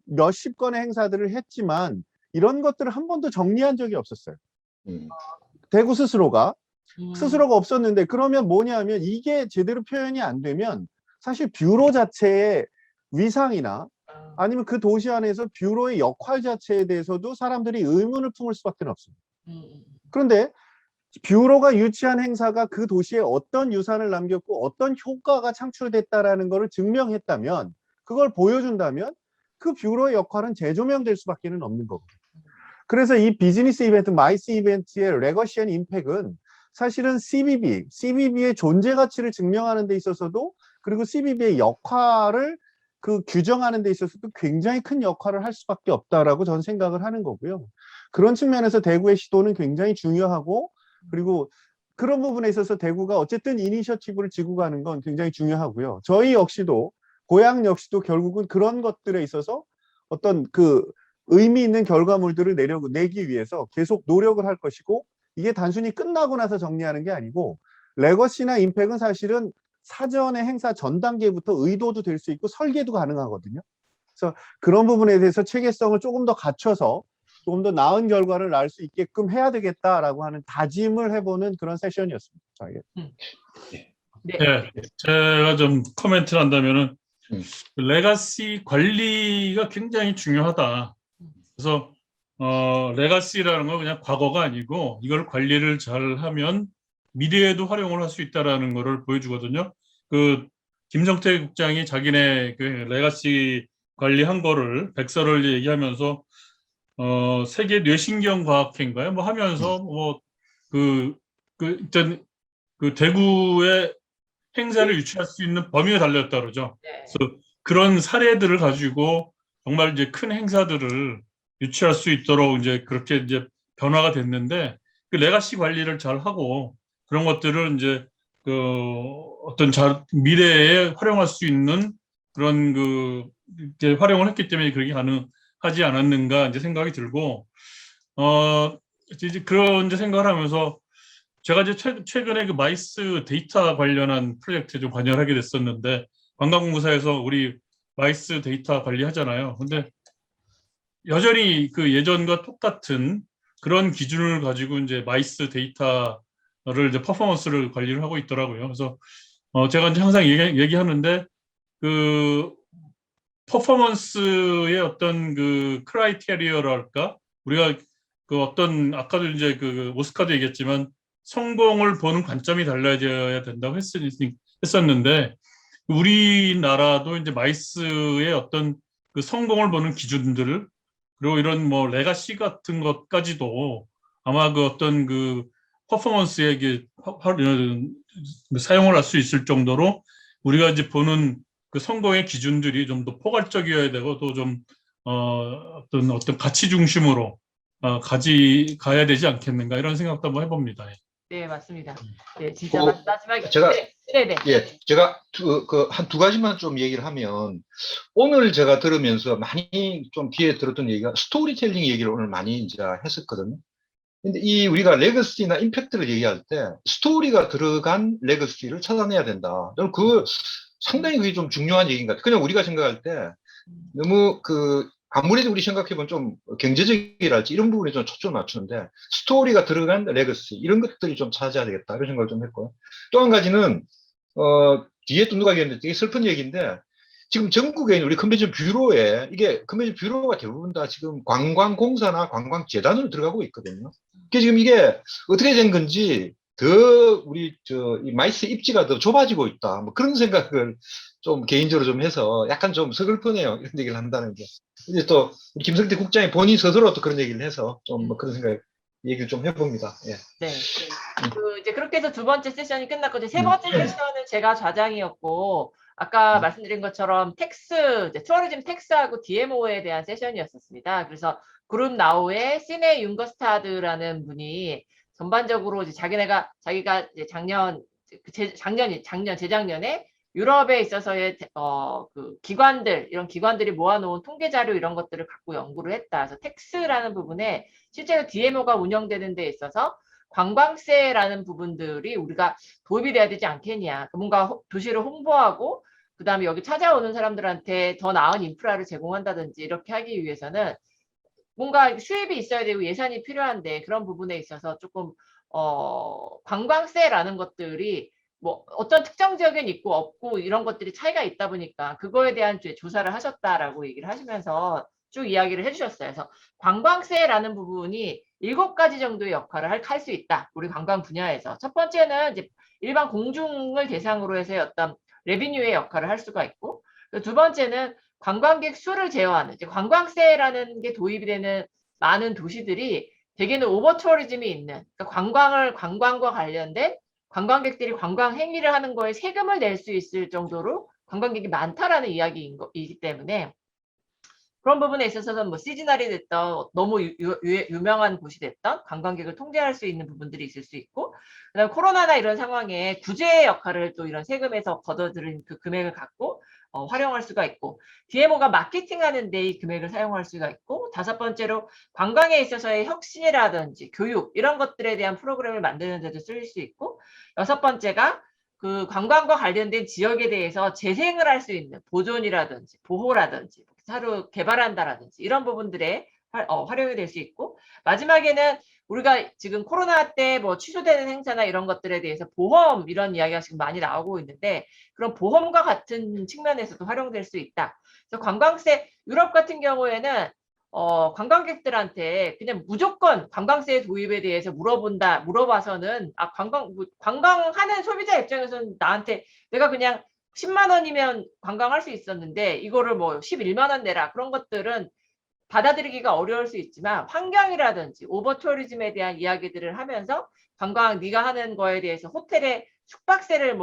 몇십 건의 행사들을 했지만 이런 것들을 한 번도 정리한 적이 없었어요. 대구 스스로가 없었는데 그러면 뭐냐면 이게 제대로 표현이 안 되면 사실 뷰로 자체의 위상이나 아니면 그 도시 안에서 뷰로의 역할 자체에 대해서도 사람들이 의문을 품을 수밖에 없습니다. 그런데 뷰로가 유치한 행사가 그 도시에 어떤 유산을 남겼고 어떤 효과가 창출됐다라는 것을 증명했다면 그걸 보여준다면 그 뷰로의 역할은 재조명될 수밖에 없는 거거든요. 그래서 이 비즈니스 이벤트, 마이스 이벤트의 레거시 앤 임팩은 사실은 CBB의 존재 가치를 증명하는 데 있어서도 그리고 CBB의 역할을 그 규정하는 데 있어서도 굉장히 큰 역할을 할 수밖에 없다라고 저는 생각을 하는 거고요. 그런 측면에서 대구의 시도는 굉장히 중요하고 그리고 그런 부분에 있어서 대구가 어쨌든 이니셔티브를 지고 가는 건 굉장히 중요하고요. 저희 역시도 고향 역시도 결국은 그런 것들에 있어서 어떤 그 의미 있는 결과물들을 내기 위해서 계속 노력을 할 것이고 이게 단순히 끝나고 나서 정리하는 게 아니고 레거시나 임팩은 사실은 사전의 행사 전 단계부터 의도도 될 수 있고 설계도 가능하거든요. 그래서 그런 부분에 대해서 체계성을 조금 더 갖춰서 조금 더 나은 결과를 낳을 수 있게끔 해야 되겠다라고 하는 다짐을 해보는 그런 세션이었습니다. 네. 네, 제가 좀 코멘트를 한다면은 음. 레가시 관리가 굉장히 중요하다. 그래서 레가시라는 건 그냥 과거가 아니고 이걸 관리를 잘 하면 미래에도 활용을 할 수 있다라는 거를 보여주거든요. 그 김성태 국장이 자기네 그 레가시 관리한 거를 백서를 얘기하면서 세계 뇌신경 과학회인가요? 뭐 하면서 일단 그 대구의 행사를 유치할 수 있는 범위가 달렸다 그러죠. 네. 그래서 그런 사례들을 가지고 정말 이제 큰 행사들을 유치할 수 있도록 이제 그렇게 이제 변화가 됐는데 그 레가시 관리를 잘 하고 그런 것들을 이제 그 어떤 미래에 활용할 수 있는 그런 그 이제 활용을 했기 때문에 그렇게 가능하지 않았는가 이제 생각이 들고 이제 그런 이제 생각을 하면서 제가 이제 최근에 그 마이스 데이터 관련한 프로젝트에 좀 관여를 하게 됐었는데 관광공사에서 우리 마이스 데이터 관리하잖아요. 근데 여전히 그 예전과 똑같은 그런 기준을 가지고 이제 마이스 데이터를 이제 퍼포먼스를 관리를 하고 있더라고요. 그래서 제가 이제 항상 얘기하는데 그 퍼포먼스의 어떤 그 크라이테리어랄까 우리가 그 어떤 아까도 이제 그 오스카도 얘기했지만 성공을 보는 관점이 달라져야 된다고 했었는데 우리나라도 이제 마이스의 어떤 그 성공을 보는 기준들을 그리고 이런 뭐 레가시 같은 것까지도 아마 그 어떤 그 퍼포먼스에 사용을 할 수 있을 정도로 우리가 이제 보는 그 성공의 기준들이 좀 더 포괄적이어야 되고 또 좀 어떤 가치 중심으로 가야 되지 않겠는가 이런 생각도 한번 해봅니다. 네, 맞습니다. 네, 진짜 뭐, 마지막에 제가- 네. 예, 제가 한 두 가지만 좀 얘기를 하면 오늘 제가 들으면서 많이 좀 뒤에 들었던 얘기가 스토리텔링 얘기를 오늘 많이 이제 했었거든요. 근데 이 우리가 레거시나 임팩트를 얘기할 때 스토리가 들어간 레거시를 찾아내야 된다. 저는 상당히 그게 좀 중요한 얘기인 것 같아요. 그냥 우리가 생각할 때 너무 아무래도 우리 생각해보면 좀 경제적이랄지 이런 부분에 좀 초점을 맞추는데 스토리가 들어간 레거시 이런 것들이 좀 찾아야 되겠다 이런 생각을 좀 했고요. 또 한 가지는 뒤에 또 누가 얘기했는데 되게 슬픈 얘기인데 지금 전국에 있는 우리 컨벤션 뷰로에 이게 컨벤션 뷰로가 대부분 다 지금 관광공사나 관광재단으로 들어가고 있거든요. 지금 이게 어떻게 된 건지 더 우리 이 마이스 입지가 더 좁아지고 있다. 뭐 그런 생각을 좀 개인적으로 좀 해서 약간 좀 서글프네요. 이런 얘기를 한다는 게. 이제 또 우리 김성태 국장이 본인 스스로 또 그런 얘기를 해서 좀 뭐 그런 생각 얘기를 좀 해봅니다. 예. 네. 이제 그렇게 해서 두 번째 세션이 끝났고, 이제 세 음. 번째 세션은 제가 좌장이었고, 아까 말씀드린 것처럼 이제 투어리즘 텍스하고 DMO에 대한 세션이었었습니다. 그래서 그룹 나우의 시네 융거스타드라는 분이 전반적으로 이제 자기가 이제 재작년에 유럽에 있어서의 그 기관들, 이런 기관들이 모아놓은 통계 자료 이런 것들을 갖고 연구를 했다. 그래서 텍스라는 부분에 실제로 DMO가 운영되는 데 있어서 관광세라는 부분들이 우리가 도입이 돼야 되지 않겠냐. 뭔가 도시를 홍보하고 그다음에 여기 찾아오는 사람들한테 더 나은 인프라를 제공한다든지 이렇게 하기 위해서는 뭔가 수입이 있어야 되고 예산이 필요한데, 그런 부분에 있어서 조금 관광세라는 것들이 뭐 어떤 특정 지역엔 있고 없고 이런 것들이 차이가 있다 보니까 그거에 대한 조사를 하셨다라고 얘기를 하시면서 쭉 이야기를 해주셨어요. 그래서 관광세라는 부분이 7가지 정도의 역할을 할 수 있다. 우리 관광 분야에서. 첫 번째는 이제 일반 공중을 대상으로 해서의 어떤 레비뉴의 역할을 할 수가 있고, 두 번째는 관광객 수를 제어하는, 이제 관광세라는 게 도입이 되는 많은 도시들이 대개는 오버 투어리즘이 있는, 그러니까 관광과 관련된 관광객들이 관광 행위를 하는 거에 세금을 낼 수 있을 정도로 관광객이 많다라는 이야기이기 때문에, 그런 부분에 있어서는 뭐 시즈널이 됐던 너무 유명한 곳이 됐던 관광객을 통제할 수 있는 부분들이 있을 수 있고, 그다음에 코로나나 이런 상황에 구제의 역할을 또 이런 세금에서 걷어들인 그 금액을 갖고 활용할 수가 있고, DMO가 마케팅하는 데 이 금액을 사용할 수가 있고, 다섯 번째로 관광에 있어서의 혁신이라든지 교육 이런 것들에 대한 프로그램을 만드는 데도 쓰일 수 있고, 여섯 번째가 그 관광과 관련된 지역에 대해서 재생을 할 수 있는 보존이라든지 보호라든지 새로 개발한다라든지 이런 부분들에 활용이 될 수 있고, 마지막에는 우리가 지금 코로나 때 뭐 취소되는 행사나 이런 것들에 대해서 보험 이런 이야기가 지금 많이 나오고 있는데, 그런 보험과 같은 측면에서도 활용될 수 있다. 그래서 관광세, 유럽 같은 경우에는 관광객들한테 그냥 무조건 관광세 도입에 대해서 물어봐서는 관광하는 소비자 입장에서는 나한테 내가 그냥 10만 원이면 관광할 수 있었는데 이거를 뭐 11만 원 내라, 그런 것들은 받아들이기가 어려울 수 있지만, 환경이라든지 오버 투어리즘에 대한 이야기들을 하면서 네가 하는 거에 대해서 호텔에 숙박세를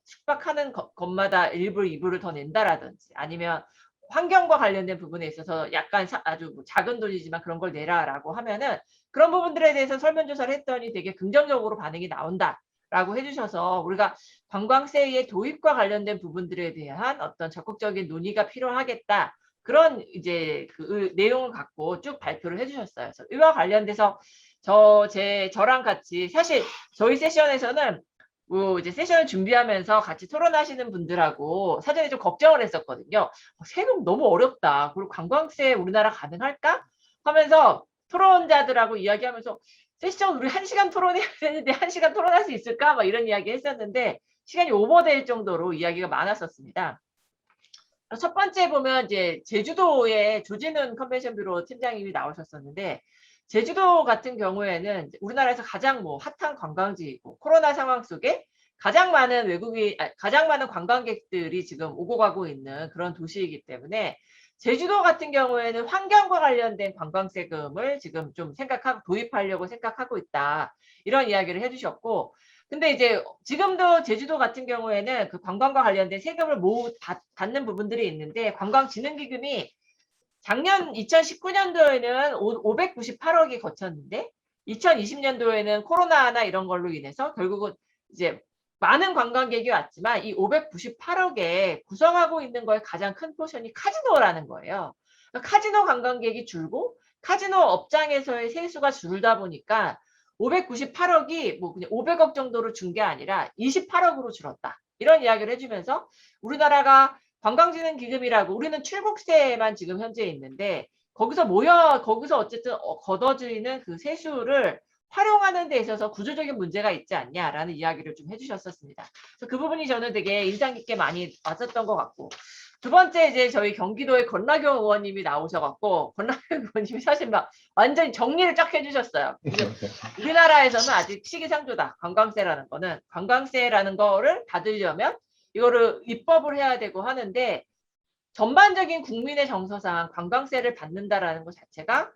숙박하는 것마다 1불, 2불을 더 낸다라든지, 아니면 환경과 관련된 부분에 있어서 약간 아주 작은 돈이지만 그런 걸 내라라고 하면은, 그런 부분들에 대해서 설문조사를 했더니 되게 긍정적으로 반응이 나온다라고 해주셔서, 우리가 관광세의 도입과 관련된 부분들에 대한 어떤 적극적인 논의가 필요하겠다. 그런 이제 그 내용을 갖고 쭉 발표를 해주셨어요. 그래서 이와 관련돼서 저랑 같이, 사실 저희 세션에서는 이제 세션을 준비하면서 같이 토론하시는 분들하고 사전에 좀 걱정을 했었거든요. 세금 너무 어렵다. 그리고 관광세 우리나라 가능할까? 하면서 토론자들하고 이야기하면서, 세션 우리 1시간 토론해야 되는데 1시간 토론할 수 있을까? 막 이런 이야기 했었는데 시간이 오버될 정도로 이야기가 많았었습니다. 첫 번째 보면 이제 제주도의 조진훈 컨벤션 뷰로 팀장님이 나오셨었는데, 제주도 같은 경우에는 우리나라에서 가장 핫한 관광지이고, 코로나 상황 속에 가장 많은 관광객들이 지금 오고 가고 있는 그런 도시이기 때문에, 제주도 같은 경우에는 환경과 관련된 관광세금을 지금 좀 도입하려고 생각하고 있다. 이런 이야기를 해주셨고, 근데 이제 지금도 제주도 같은 경우에는 그 관광과 관련된 세금을 받는 부분들이 있는데, 관광진흥기금이 작년 2019년도에는 598억이 거쳤는데 2020년도에는 코로나나 이런 걸로 인해서 결국은 이제 많은 관광객이 왔지만 이 598억에 구성하고 있는 거에 가장 큰 포션이 카지노라는 거예요. 카지노 관광객이 줄고 카지노 업장에서의 세수가 줄다 보니까 598억이 그냥 500억 정도로 준 게 아니라 28억으로 줄었다. 이런 이야기를 해주면서, 우리나라가 관광진흥기금이라고, 우리는 출국세만 지금 현재 있는데 거기서 어쨌든 걷어들이는 그 세수를 활용하는 데 있어서 구조적인 문제가 있지 않냐라는 이야기를 좀 해주셨었습니다. 그래서 그 부분이 저는 되게 인상 깊게 많이 왔었던 것 같고, 두 번째 이제 저희 경기도의 건나경 의원님이 나오셔갖고, 건나경 의원님이 사실 완전히 정리를 쫙 해주셨어요. 우리나라에서는 아직 시기상조다. 관광세라는 거를 받으려면 이거를 입법을 해야 되고 하는데 전반적인 국민의 정서상 관광세를 받는다라는 것 자체가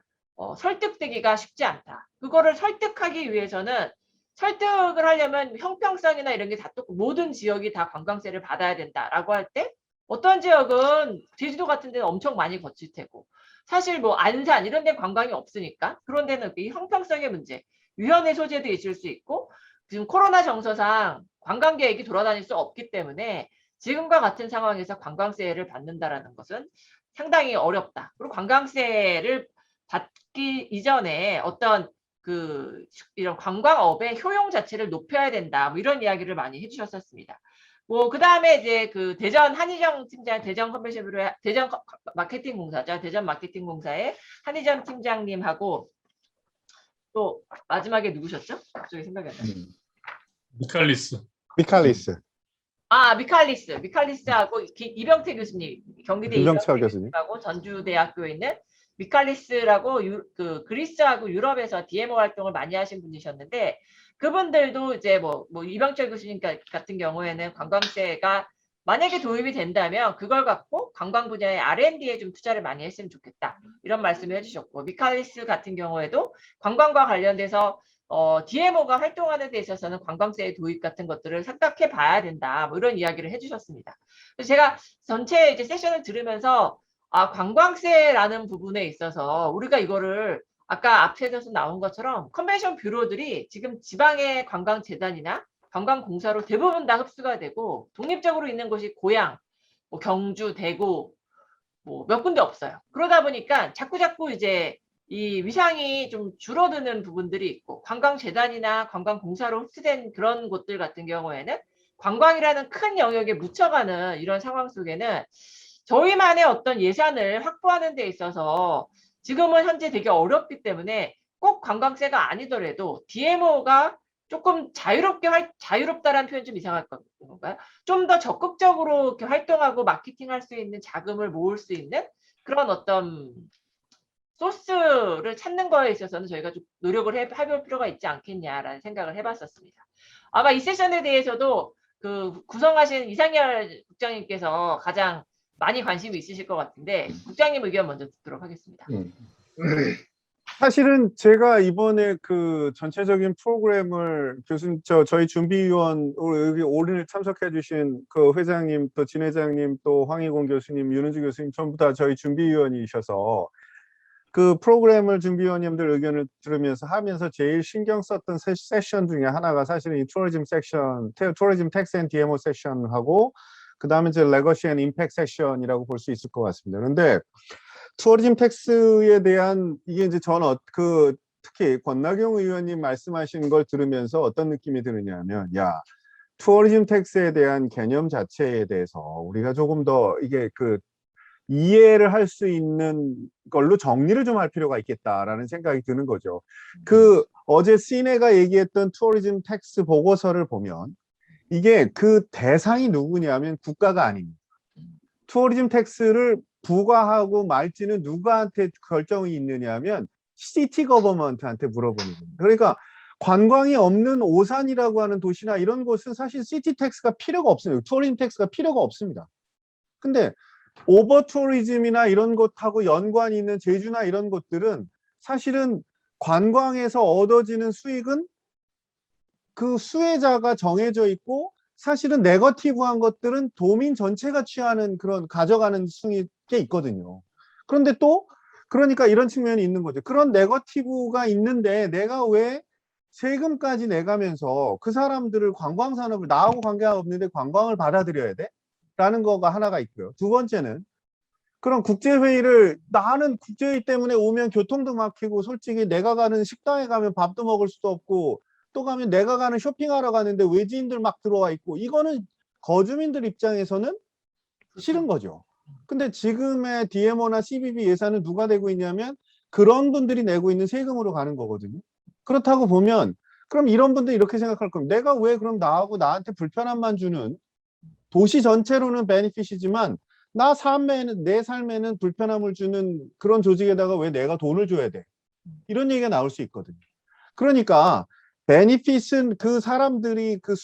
설득되기가 쉽지 않다. 그거를 설득하기 위해서는 설득을 하려면 형평성이나 이런 게 다 똑같고 모든 지역이 다 관광세를 받아야 된다라고 할 때 어떤 지역은 제주도 같은 데는 엄청 많이 거칠 테고 사실 뭐 안산 이런 데 관광이 없으니까 그런 데는 이 형평성의 문제, 위헌의 소재도 있을 수 있고 지금 코로나 정서상 관광객이 돌아다닐 수 없기 때문에 지금과 같은 상황에서 관광세를 받는다라는 것은 상당히 어렵다. 그리고 관광세를 받기 이전에 어떤 이런 관광업의 효용 자체를 높여야 된다. 뭐 이런 이야기를 많이 해주셨었습니다. 뭐 그다음에 이제 대전 한희정 팀장, 대전 컨벤션 뷰로 대전 마케팅 공사죠. 대전 마케팅 공사의 한희정 팀장님하고 또 마지막에 누구셨죠? 갑자기 생각이 안 나요. 미칼리스. 미칼리스, 미칼리스하고 이병태 교수님, 경기대 김병철 이병태 교수님. 교수님하고 전주대학교에 있는 미칼리스라고 그리스하고 유럽에서 DMO 활동을 많이 하신 분이셨는데 그분들도 이제 뭐 이병철 교수님 같은 경우에는 관광세가 만약에 도입이 된다면 그걸 갖고 관광 분야의 R&D에 좀 투자를 많이 했으면 좋겠다. 이런 말씀을 해주셨고 미칼리스 같은 경우에도 관광과 관련돼서 DMO가 활동하는 데 있어서는 관광세의 도입 같은 것들을 생각해 봐야 된다. 뭐 이런 이야기를 해주셨습니다. 그래서 제가 전체 이제 세션을 들으면서 관광세라는 부분에 있어서 우리가 이거를 아까 앞에서 나온 것처럼 컨벤션 뷰로들이 지금 지방의 관광재단이나 관광공사로 대부분 다 흡수가 되고 독립적으로 있는 곳이 고양, 뭐 경주, 대구 뭐 몇 군데 없어요. 그러다 보니까 자꾸 이제 이 위상이 좀 줄어드는 부분들이 있고 관광재단이나 관광공사로 흡수된 그런 곳들 같은 경우에는 관광이라는 큰 영역에 묻혀가는 이런 상황 속에는 저희만의 어떤 예산을 확보하는 데 있어서 지금은 현재 되게 어렵기 때문에 꼭 관광세가 아니더라도 DMO가 조금 자유롭다라는 표현 좀 이상할 건가요? 좀 더 적극적으로 이렇게 활동하고 마케팅할 수 있는 자금을 모을 수 있는 그런 어떤 소스를 찾는 거에 있어서는 저희가 좀 노력을 해볼 필요가 있지 않겠냐라는 생각을 해봤었습니다. 아마 이 세션에 대해서도 구성하신 이상열 국장님께서 가장 많이 관심이 있으실 것 같은데 국장님 의견 먼저 듣도록 하겠습니다. 사실은 제가 이번에 전체적인 프로그램을 저희 준비위원 여기 오늘 참석해 주신 회장님 또 진 회장님 또 황희곤 교수님 윤은주 교수님 전부 다 저희 준비위원이셔서 프로그램을 준비위원님들 의견을 들으면서 하면서 제일 신경 썼던 세션 중에 하나가 사실은 이 투어리즘 섹션, 투어리즘 텍스 앤 DMO 세션하고 그 다음에 이제 레거시 앤 임팩트 세션이라고 볼 수 있을 것 같습니다. 그런데 투어리즘 텍스에 대한 이게 이제 특히 권나경 의원님 말씀하신 걸 들으면서 어떤 느낌이 드느냐면 투어리즘 텍스에 대한 개념 자체에 대해서 우리가 조금 더 이게 이해를 할 수 있는 걸로 정리를 좀 할 필요가 있겠다라는 생각이 드는 거죠. 어제 시네가 얘기했던 투어리즘 텍스 보고서를 보면 이게 대상이 누구냐면 국가가 아닙니다. 투어리즘 텍스를 부과하고 말지는 누구한테 결정이 있느냐면 시티 거버먼트한테 물어보는 겁니다. 그러니까 관광이 없는 오산이라고 하는 도시나 이런 곳은 사실 시티 텍스가 필요가 없습니다. 투어리즘 텍스가 필요가 없습니다. 근데 오버 투어리즘이나 이런 것하고 연관이 있는 제주나 이런 곳들은 사실은 관광에서 얻어지는 수익은 그 수혜자가 정해져 있고 사실은 네거티브한 것들은 도민 전체가 취하는 그런 가져가는 수익이 꽤 있거든요. 그런데 그러니까 이런 측면이 있는 거죠. 그런 네거티브가 있는데 내가 왜 세금까지 내가면서 그 사람들을 관광산업을 나하고 관계가 없는데 관광을 받아들여야 돼? 라는 거가 하나가 있고요. 두 번째는 그런 국제회의를 나는 국제회의 때문에 오면 교통도 막히고 솔직히 내가 가는 식당에 가면 밥도 먹을 수도 없고 또 가면 내가 가는 쇼핑하러 가는데 외지인들 막 들어와 있고 이거는 거주민들 입장에서는 싫은 거죠. 근데 지금의 DMO나 CBB 예산은 누가 내고 있냐면 그런 분들이 내고 있는 세금으로 가는 거거든요. 그렇다고 보면 그럼 이런 분들이 이렇게 생각할 겁니다. 내가 왜 그럼 나한테 불편함만 주는 도시 전체로는 베니핏이지만 내 삶에는 불편함을 주는 그런 조직에다가 왜 내가 돈을 줘야 돼? 이런 얘기가 나올 수 있거든요. 그러니까 베니핏은 그 사람들이 그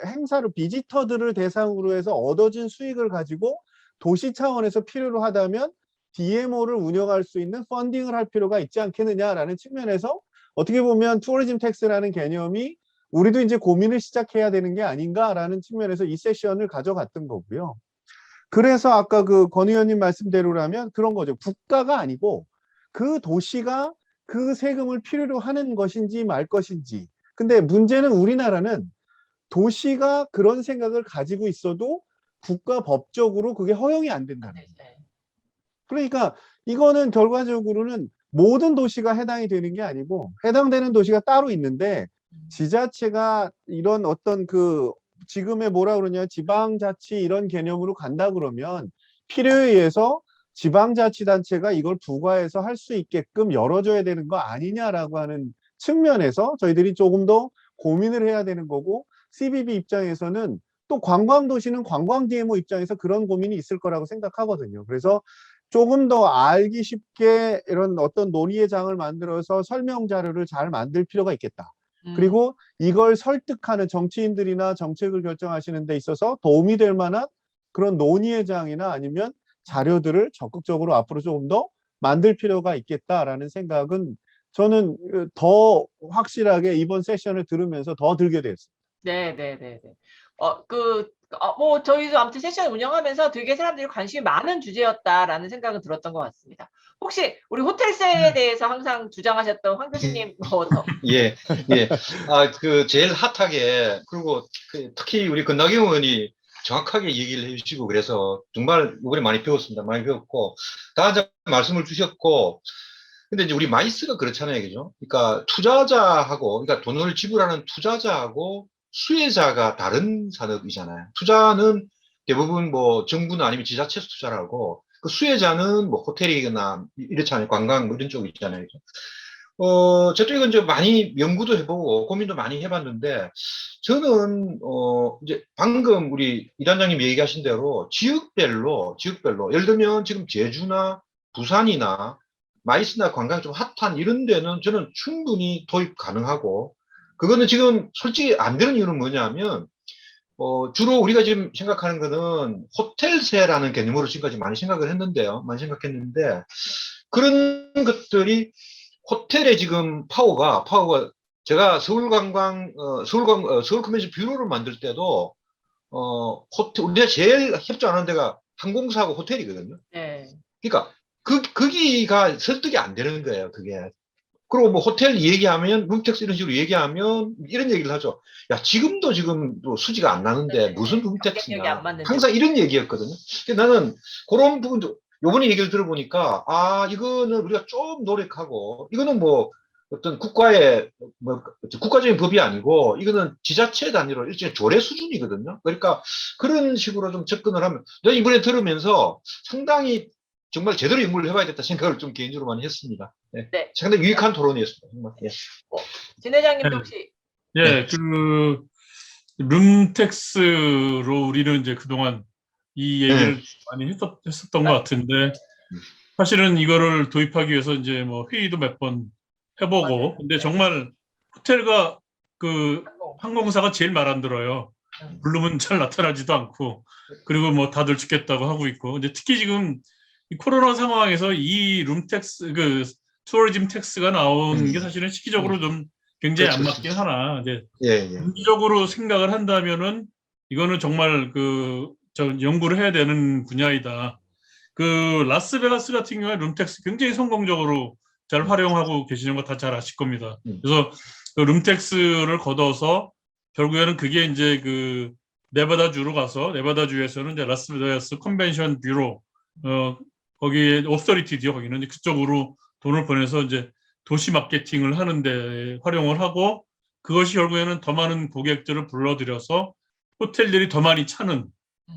행사를 비지터들을 대상으로 해서 얻어진 수익을 가지고 도시 차원에서 필요로 하다면 DMO를 운영할 수 있는 펀딩을 할 필요가 있지 않겠느냐라는 측면에서 어떻게 보면 투어리즘 텍스라는 개념이 우리도 이제 고민을 시작해야 되는 게 아닌가라는 측면에서 이 세션을 가져갔던 거고요. 그래서 아까 그 권 의원님 말씀대로라면 그런 거죠. 국가가 아니고 그 도시가 그 세금을 필요로 하는 것인지 말 것인지. 근데 문제는 우리나라는 도시가 그런 생각을 가지고 있어도 국가 법적으로 그게 허용이 안 된다는 거예요. 네. 그러니까 이거는 결과적으로는 모든 도시가 해당이 되는 게 아니고 해당되는 도시가 따로 있는데 지자체가 이런 어떤 그 지금의 뭐라 그러냐 지방자치 이런 개념으로 간다 그러면 필요에 의해서 지방자치단체가 이걸 부과해서 할 수 있게끔 열어줘야 되는 거 아니냐라고 하는 측면에서 저희들이 조금 더 고민을 해야 되는 거고 CBB 입장에서는 또 관광도시는 관광 DMO 입장에서 그런 고민이 있을 거라고 생각하거든요. 그래서 조금 더 알기 쉽게 이런 어떤 논의의 장을 만들어서 설명 자료를 잘 만들 필요가 있겠다. 그리고 이걸 설득하는 정치인들이나 정책을 결정하시는 데 있어서 도움이 될 만한 그런 논의의 장이나 아니면 자료들을 적극적으로 앞으로 조금 더 만들 필요가 있겠다라는 생각은 저는 더 확실하게 이번 세션을 들으면서 더 들게 됐습니다. 네. 뭐 저희도 아무튼 세션 운영하면서 되게 사람들이 관심이 많은 주제였다라는 생각은 들었던 것 같습니다. 혹시 우리 호텔세에 대해서 항상 주장하셨던 황 교수님 뭐 더. 예, 예. 그 제일 핫하게, 그리고 특히 우리 건나경 의원이 정확하게 얘기를 해주시고, 그래서 정말 이번에 많이 배웠습니다. 많이 배웠고, 다한테 말씀을 주셨고, 근데 이제 우리 마이스가 그렇잖아요. 그죠? 그러니까 투자자하고, 그러니까 돈을 지불하는 투자자하고 수혜자가 다른 산업이잖아요. 투자는 대부분 뭐 정부나 아니면 지자체에서 투자를 하고, 그 수혜자는 뭐 호텔이거나 이렇잖아요. 관광 뭐 이런 쪽 있잖아요. 그죠? 저도 이건 이제 많이 연구도 해보고 고민도 많이 해봤는데, 저는, 이제 방금 우리 이단장님 얘기하신 대로 지역별로, 예를 들면 지금 제주나 부산이나 마이스나 관광 좀 핫한 이런 데는 저는 충분히 도입 가능하고, 그거는 지금 솔직히 안 되는 이유는 뭐냐면, 주로 우리가 지금 생각하는 거는 호텔세라는 개념으로 지금까지 많이 생각을 했는데요. 많이 생각했는데, 그런 것들이 호텔의 지금 파워가 제가 서울 컨벤션 뷰로를 만들 때도 호텔 우리가 제일 협조하는 데가 항공사하고 호텔이거든요. 네. 그러니까 거기가 설득이 안 되는 거예요. 그게. 그리고 뭐 호텔 얘기하면 룸택스 이런 식으로 얘기하면 이런 얘기를 하죠. 야, 지금도 수지가 안 나는데 무슨 경쟁력이 안 룸택스냐. 맞는데. 항상 이런 얘기였거든요. 근데 나는 그런 부분도 요번에 얘기를 들어보니까 이거는 우리가 좀 노력하고, 이거는 뭐 어떤 국가의 뭐 국가적인 법이 아니고 이거는 지자체 단위로 일종의 조례 수준이거든요. 그러니까 그런 식으로 좀 접근을 하면, 내가 이번에 들으면서 상당히 정말 제대로 연구를 해봐야겠다 생각을 좀 개인적으로 많이 했습니다. 네. 네. 상당히 유익한 토론이었습니다. 정말. 예. 진 회장님도 네. 혹시. 예, 그 룸택스로 우리는 이제 그동안 이 얘기를 많이 했었던 것 같은데, 사실은 이거를 도입하기 위해서 이제 뭐 회의도 몇 번 해보고, 맞아요. 근데 네. 정말 호텔과 그 항공사가 제일 말 안 들어요. 부르면 잘 나타나지도 않고, 그리고 뭐 다들 죽겠다고 하고 있고. 근데 특히 지금 이 코로나 상황에서 이 룸택스, 그 투어리즘 텍스가 나온 게 사실은 시기적으로 좀 굉장히 안 그렇죠. 맞긴 하나, 이제 예. 장기적으로 생각을 한다면은 이거는 정말 연구를 해야 되는 분야이다. 그 라스베가스 같은 경우에 룸택스 굉장히 성공적으로 잘 활용하고 계시는 거 다 잘 아실 겁니다. 그래서 그 룸택스를 걷어서 결국에는 그게 이제 그 네바다주로 가서, 네바다주에서는 이제 라스베가스 컨벤션 뷰로, 거기에 오서리티죠. 거기는 이제 그쪽으로 돈을 보내서 이제 도시 마케팅을 하는데 활용을 하고, 그것이 결국에는 더 많은 고객들을 불러들여서 호텔들이 더 많이 차는,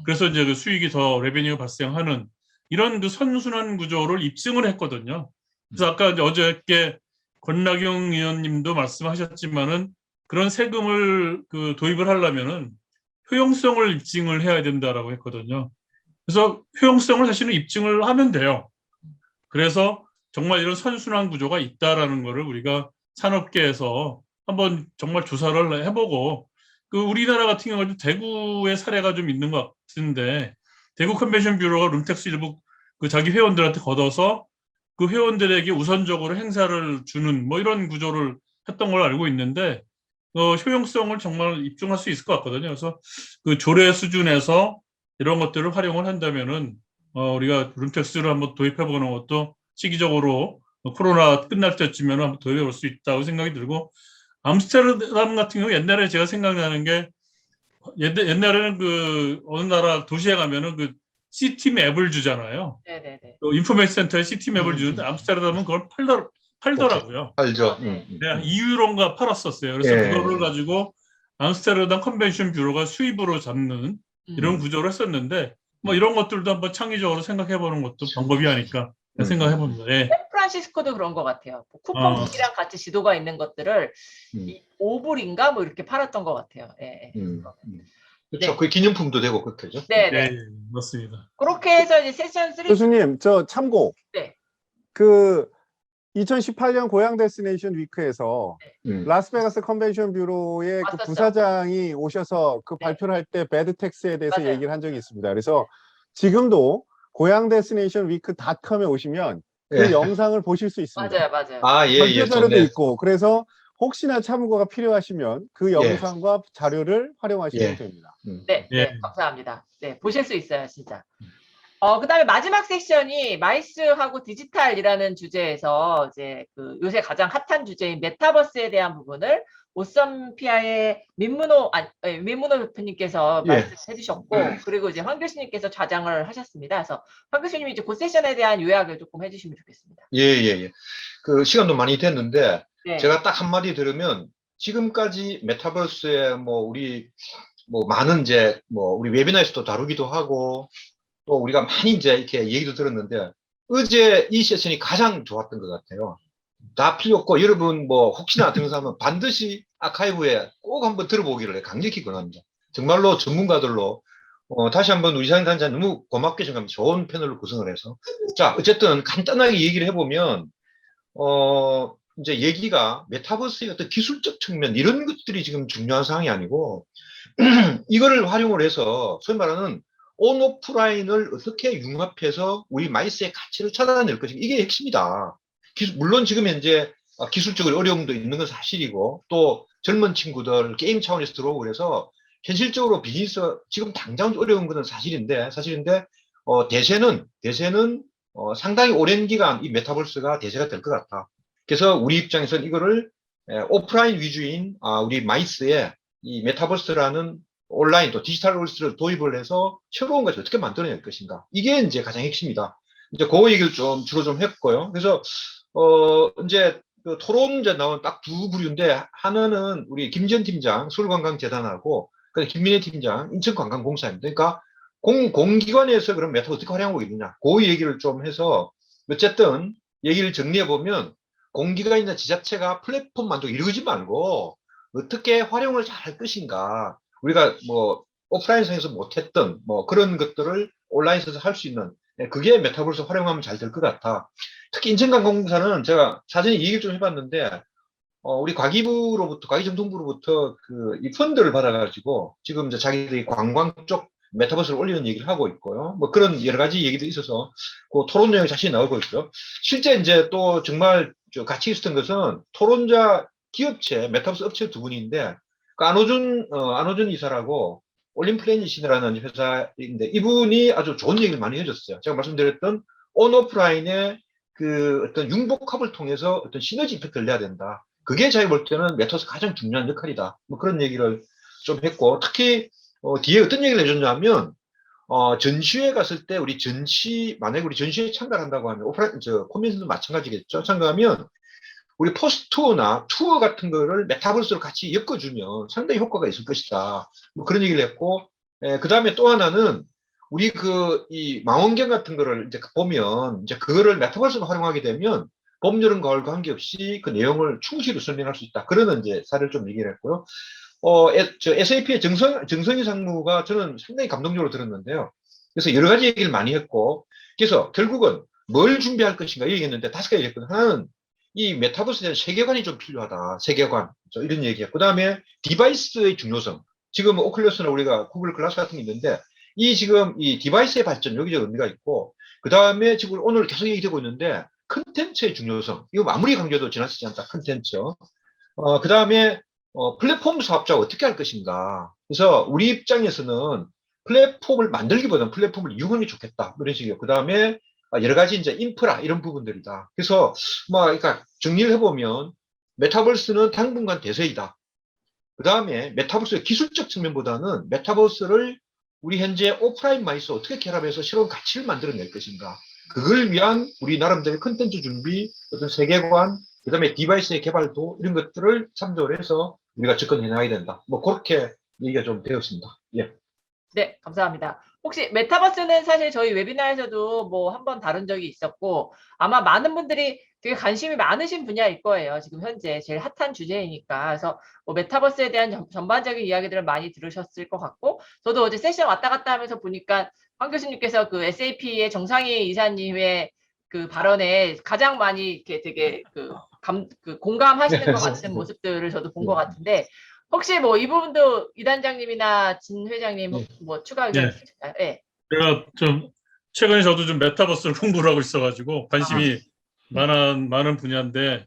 그래서 이제 그 수익이 더 레베뉴가 발생하는 이런 그 선순환 구조를 입증을 했거든요. 그래서 아까 이제 어저께 권나경 의원님도 말씀하셨지만은 그런 세금을 그 도입을 하려면은 효용성을 입증을 해야 된다라고 했거든요. 그래서 효용성을 사실은 입증을 하면 돼요. 그래서 정말 이런 선순환 구조가 있다라는 거를 우리가 산업계에서 한번 정말 조사를 해보고 그 우리나라 같은 경우도 대구의 사례가 좀 있는 것 같은데 대구 컨벤션 뷰로가 룸텍스 일부 그 자기 회원들한테 걷어서 그 회원들에게 우선적으로 행사를 주는 뭐 이런 구조를 했던 걸 알고 있는데 효용성을 정말 입증할 수 있을 것 같거든요. 그래서 그 조례 수준에서 이런 것들을 활용을 한다면은 우리가 룸텍스를 한번 도입해보는 것도 시기적으로 코로나 끝날 때쯤에는 한번 도입해볼 수 있다고 생각이 들고 암스테르담 같은 경우 옛날에 제가 생각나는 게 옛날에는 그 어느 나라 도시에 가면은 그 시티 맵을 주잖아요. 네네네. 인포메이션 센터에 시티 맵을 주는데 암스테르담은 그걸 팔더라고요. 알죠. 네. 네, 2유로인가 팔았었어요. 그래서 예. 그거를 가지고 암스테르담 컨벤션 뷰로가 수입으로 잡는 이런 구조를 했었는데 뭐 이런 것들도 한번 창의적으로 생각해 보는 것도 방법이 아닐까 생각해 봅니다. 예. 샌프란시스코도 그런 것 같아요. 뭐 쿠팡북이랑 같이 지도가 있는 것들을 이 5불인가 뭐 이렇게 팔았던 것 같아요. 예. 그렇죠. 네. 그 기념품도 되고 그렇겠죠. 네네. 예, 맞습니다. 그렇게 해서 이제 세션 3. 교수님, 저 참고. 네. 그 2018년 고향 데스티네이션 위크에서 라스베가스 컨벤션 뷰로의 그 왔었죠. 부사장이 오셔서 그 네. 발표를 할 때 배드 텍스에 대해서 맞아요. 얘기를 한 적이 있습니다. 그래서 지금도 고향 데스티네이션 위크.com에 오시면 그 예. 영상을 보실 수 있습니다. 맞아요. 아, 예, 발표 예, 자료도 좋네. 있고, 그래서 혹시나 참고가 필요하시면 그 예. 영상과 자료를 활용하시면 예. 됩니다. 네, 예. 네, 감사합니다. 네, 보실 수 있어요, 진짜. 그다음에 마지막 섹션이 마이스하고 디지털이라는 주제에서 이제 그 요새 가장 핫한 주제인 메타버스에 대한 부분을 오썸 피아의 민문호 대표님께서 예. 말씀해 주셨고, 그리고 이제 황 교수님께서 좌장을 하셨습니다. 그래서 황 교수님이 이제 그 세션에 대한 요약을 조금 해주시면 좋겠습니다. 예. 그 시간도 많이 됐는데 네. 제가 딱 한마디 들으면 지금까지 메타버스에 뭐 우리 뭐 많은 이제 뭐 우리 웨비나에서도 다루기도 하고 또 우리가 많이 이제 이렇게 얘기도 들었는데 어제 이 세션이 가장 좋았던 것 같아요. 다 필요 없고 여러분 뭐 혹시나 등사하면 반드시 아카이브에 꼭 한번 들어보기를 강력히 권합니다. 정말로 전문가들로 다시 한번 우리 사장단자 너무 고맙게 생각합니다. 좋은 패널을 구성을 해서. 자, 어쨌든 간단하게 얘기를 해보면 이제 얘기가 메타버스의 어떤 기술적 측면 이런 것들이 지금 중요한 사항이 아니고 이거를 활용을 해서 소위 말하는 온 오프라인을 어떻게 융합해서 우리 마이스의 가치를 찾아낼 것인가 이게 핵심이다. 물론 지금 현재 기술적으로 어려움도 있는 건 사실이고 또 젊은 친구들 게임 차원에서 들어오고 그래서 현실적으로 비즈니스 지금 당장 어려운 것은 사실인데 대세는 상당히 오랜 기간 이 메타버스가 대세가 될 것 같아. 그래서 우리 입장에서는 이거를 오프라인 위주인 우리 마이스에 이 메타버스라는 온라인 또 디지털 월스를 도입을 해서 새로운 것을 어떻게 만들어낼 것인가. 이게 이제 가장 핵심이다. 이제 그 얘기를 좀 주로 좀 했고요. 그래서 이제 그 토론 이제 나온 딱 두 부류인데 하나는 우리 김지현 팀장 서울관광재단하고 김민혜 팀장 인천관광공사입니다. 그러니까 공기관에서 그럼 메타버스 어떻게 활용하고 있느냐. 그 얘기를 좀 해서 어쨌든 얘기를 정리해 보면 공기관이나 지자체가 플랫폼 만들고 이러지 말고 어떻게 활용을 잘 할 것인가. 우리가 뭐 오프라인상에서 못했던 뭐 그런 것들을 온라인에서 할 수 있는 그게 메타버스 활용하면 잘 될 것 같아. 특히 인천관광공사는 제가 사전에 얘기를 좀 해봤는데 우리 과기정통부로부터 이 펀드를 받아가지고 지금 이제 자기들이 관광 쪽 메타버스를 올리는 얘기를 하고 있고요. 뭐 그런 여러 가지 얘기도 있어서 그 토론 내용이 자신이 나오고 있고요. 실제 이제 또 정말 가치 있었던 것은 토론자 기업체 메타버스 업체 두 분인데 그 안호준 이사라고 올림플래닛이라는 회사인데 이분이 아주 좋은 얘기를 많이 해줬어요. 제가 말씀드렸던 온 오프라인의 그 어떤 융복합을 통해서 어떤 시너지 이펙트를 내야 된다. 그게 제가 볼 때는 메타버스 가장 중요한 역할이다. 뭐 그런 얘기를 좀 했고 특히 뒤에 어떤 얘기를 해줬냐면 전시회 갔을 때 만약에 우리 전시회 참가를 한다고 하면 오프라인 컨벤션도 마찬가지겠죠. 참가하면 우리 포스트 투어나 투어 같은 거를 메타버스로 같이 엮어주면 상당히 효과가 있을 것이다. 뭐 그런 얘기를 했고, 그 다음에 또 하나는 우리 이 망원경 같은 거를 이제 보면 이제 그거를 메타버스로 활용하게 되면 봄, 여름, 가을과 관계없이 그 내용을 충실히 설명할 수 있다. 그런 이제 사례를 좀 얘기를 했고요. SAP의 정성희 상무가 저는 상당히 감동적으로 들었는데요. 그래서 여러 가지 얘기를 많이 했고, 그래서 결국은 뭘 준비할 것인가 얘기했는데 5가지 얘기했거든요. 하나는 이 메타버스에 대한 세계관이 좀 필요하다. 세계관. 이런 얘기야. 그 다음에 디바이스의 중요성. 지금 오클러스나 우리가 구글 글라스 같은 게 있는데, 이 지금 이 디바이스의 발전, 여기저기 의미가 있고, 그 다음에 지금 오늘 계속 얘기되고 있는데, 컨텐츠의 중요성. 이거 아무리 강조해도 지나치지 않다. 컨텐츠. 그 다음에 플랫폼 사업자가 어떻게 할 것인가. 그래서 우리 입장에서는 플랫폼을 만들기보다는 플랫폼을 이용하는 게 좋겠다. 이런 식이에요. 그 다음에 여러 가지 이제 인프라 이런 부분들이다. 그래서 그러니까 정리를 해보면 메타버스는 당분간 대세이다. 그 다음에 메타버스의 기술적 측면보다는 메타버스를 우리 현재 오프라인 마이스 어떻게 결합해서 새로운 가치를 만들어낼 것인가. 그걸 위한 우리 나름대로의 컨텐츠 준비, 어떤 세계관, 그 다음에 디바이스의 개발도 이런 것들을 참조를 해서 우리가 접근해 나가야 된다. 그렇게 얘기가 좀 되었습니다. 예. 네, 감사합니다. 혹시 메타버스는 사실 저희 웨비나에서도 뭐 한 번 다룬 적이 있었고, 아마 많은 분들이 되게 관심이 많으신 분야일 거예요. 지금 현재 제일 핫한 주제이니까. 그래서 뭐 메타버스에 대한 전반적인 이야기들을 많이 들으셨을 것 같고, 저도 어제 세션 왔다 갔다 하면서 보니까 황 교수님께서 그 SAP의 정상희 이사님의 그 발언에 가장 많이 이렇게 되게 공감하시는 것 같은 모습들을 저도 본 것 같은데, 혹시 뭐 이 부분도 이 단장님이나 진 회장님 뭐 추가 의견 있으실까요? 네. 제가 좀 최근에 저도 좀 메타버스를 공부를 하고 있어가지고 관심이 많은 분야인데,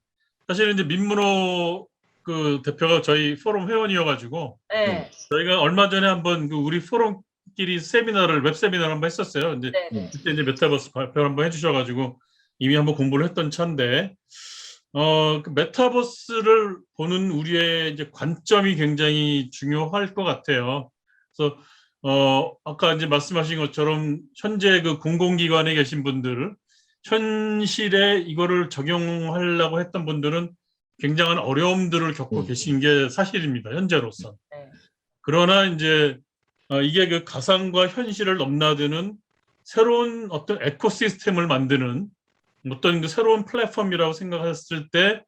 사실 이제 민문호 그 대표가 저희 포럼 회원이어가지고 네. 저희가 얼마 전에 한번 그 우리 포럼끼리 웹 세미나를 한번 했었어요. 근데 네. 그때 이제 메타버스 발표를 한번 해주셔가지고 이미 한번 공부를 했던 차인데, 그 메타버스를 보는 우리의 이제 관점이 굉장히 중요할 것 같아요. 그래서 아까 이제 말씀하신 것처럼 현재 그 공공기관에 계신 분들, 현실에 이거를 적용하려고 했던 분들은 굉장한 어려움들을 겪고 계신 게 사실입니다. 현재로서. 네. 그러나 이제 이게 그 가상과 현실을 넘나드는 새로운 어떤 에코시스템을 만드는 어떤 그 새로운 플랫폼이라고 생각했을 때,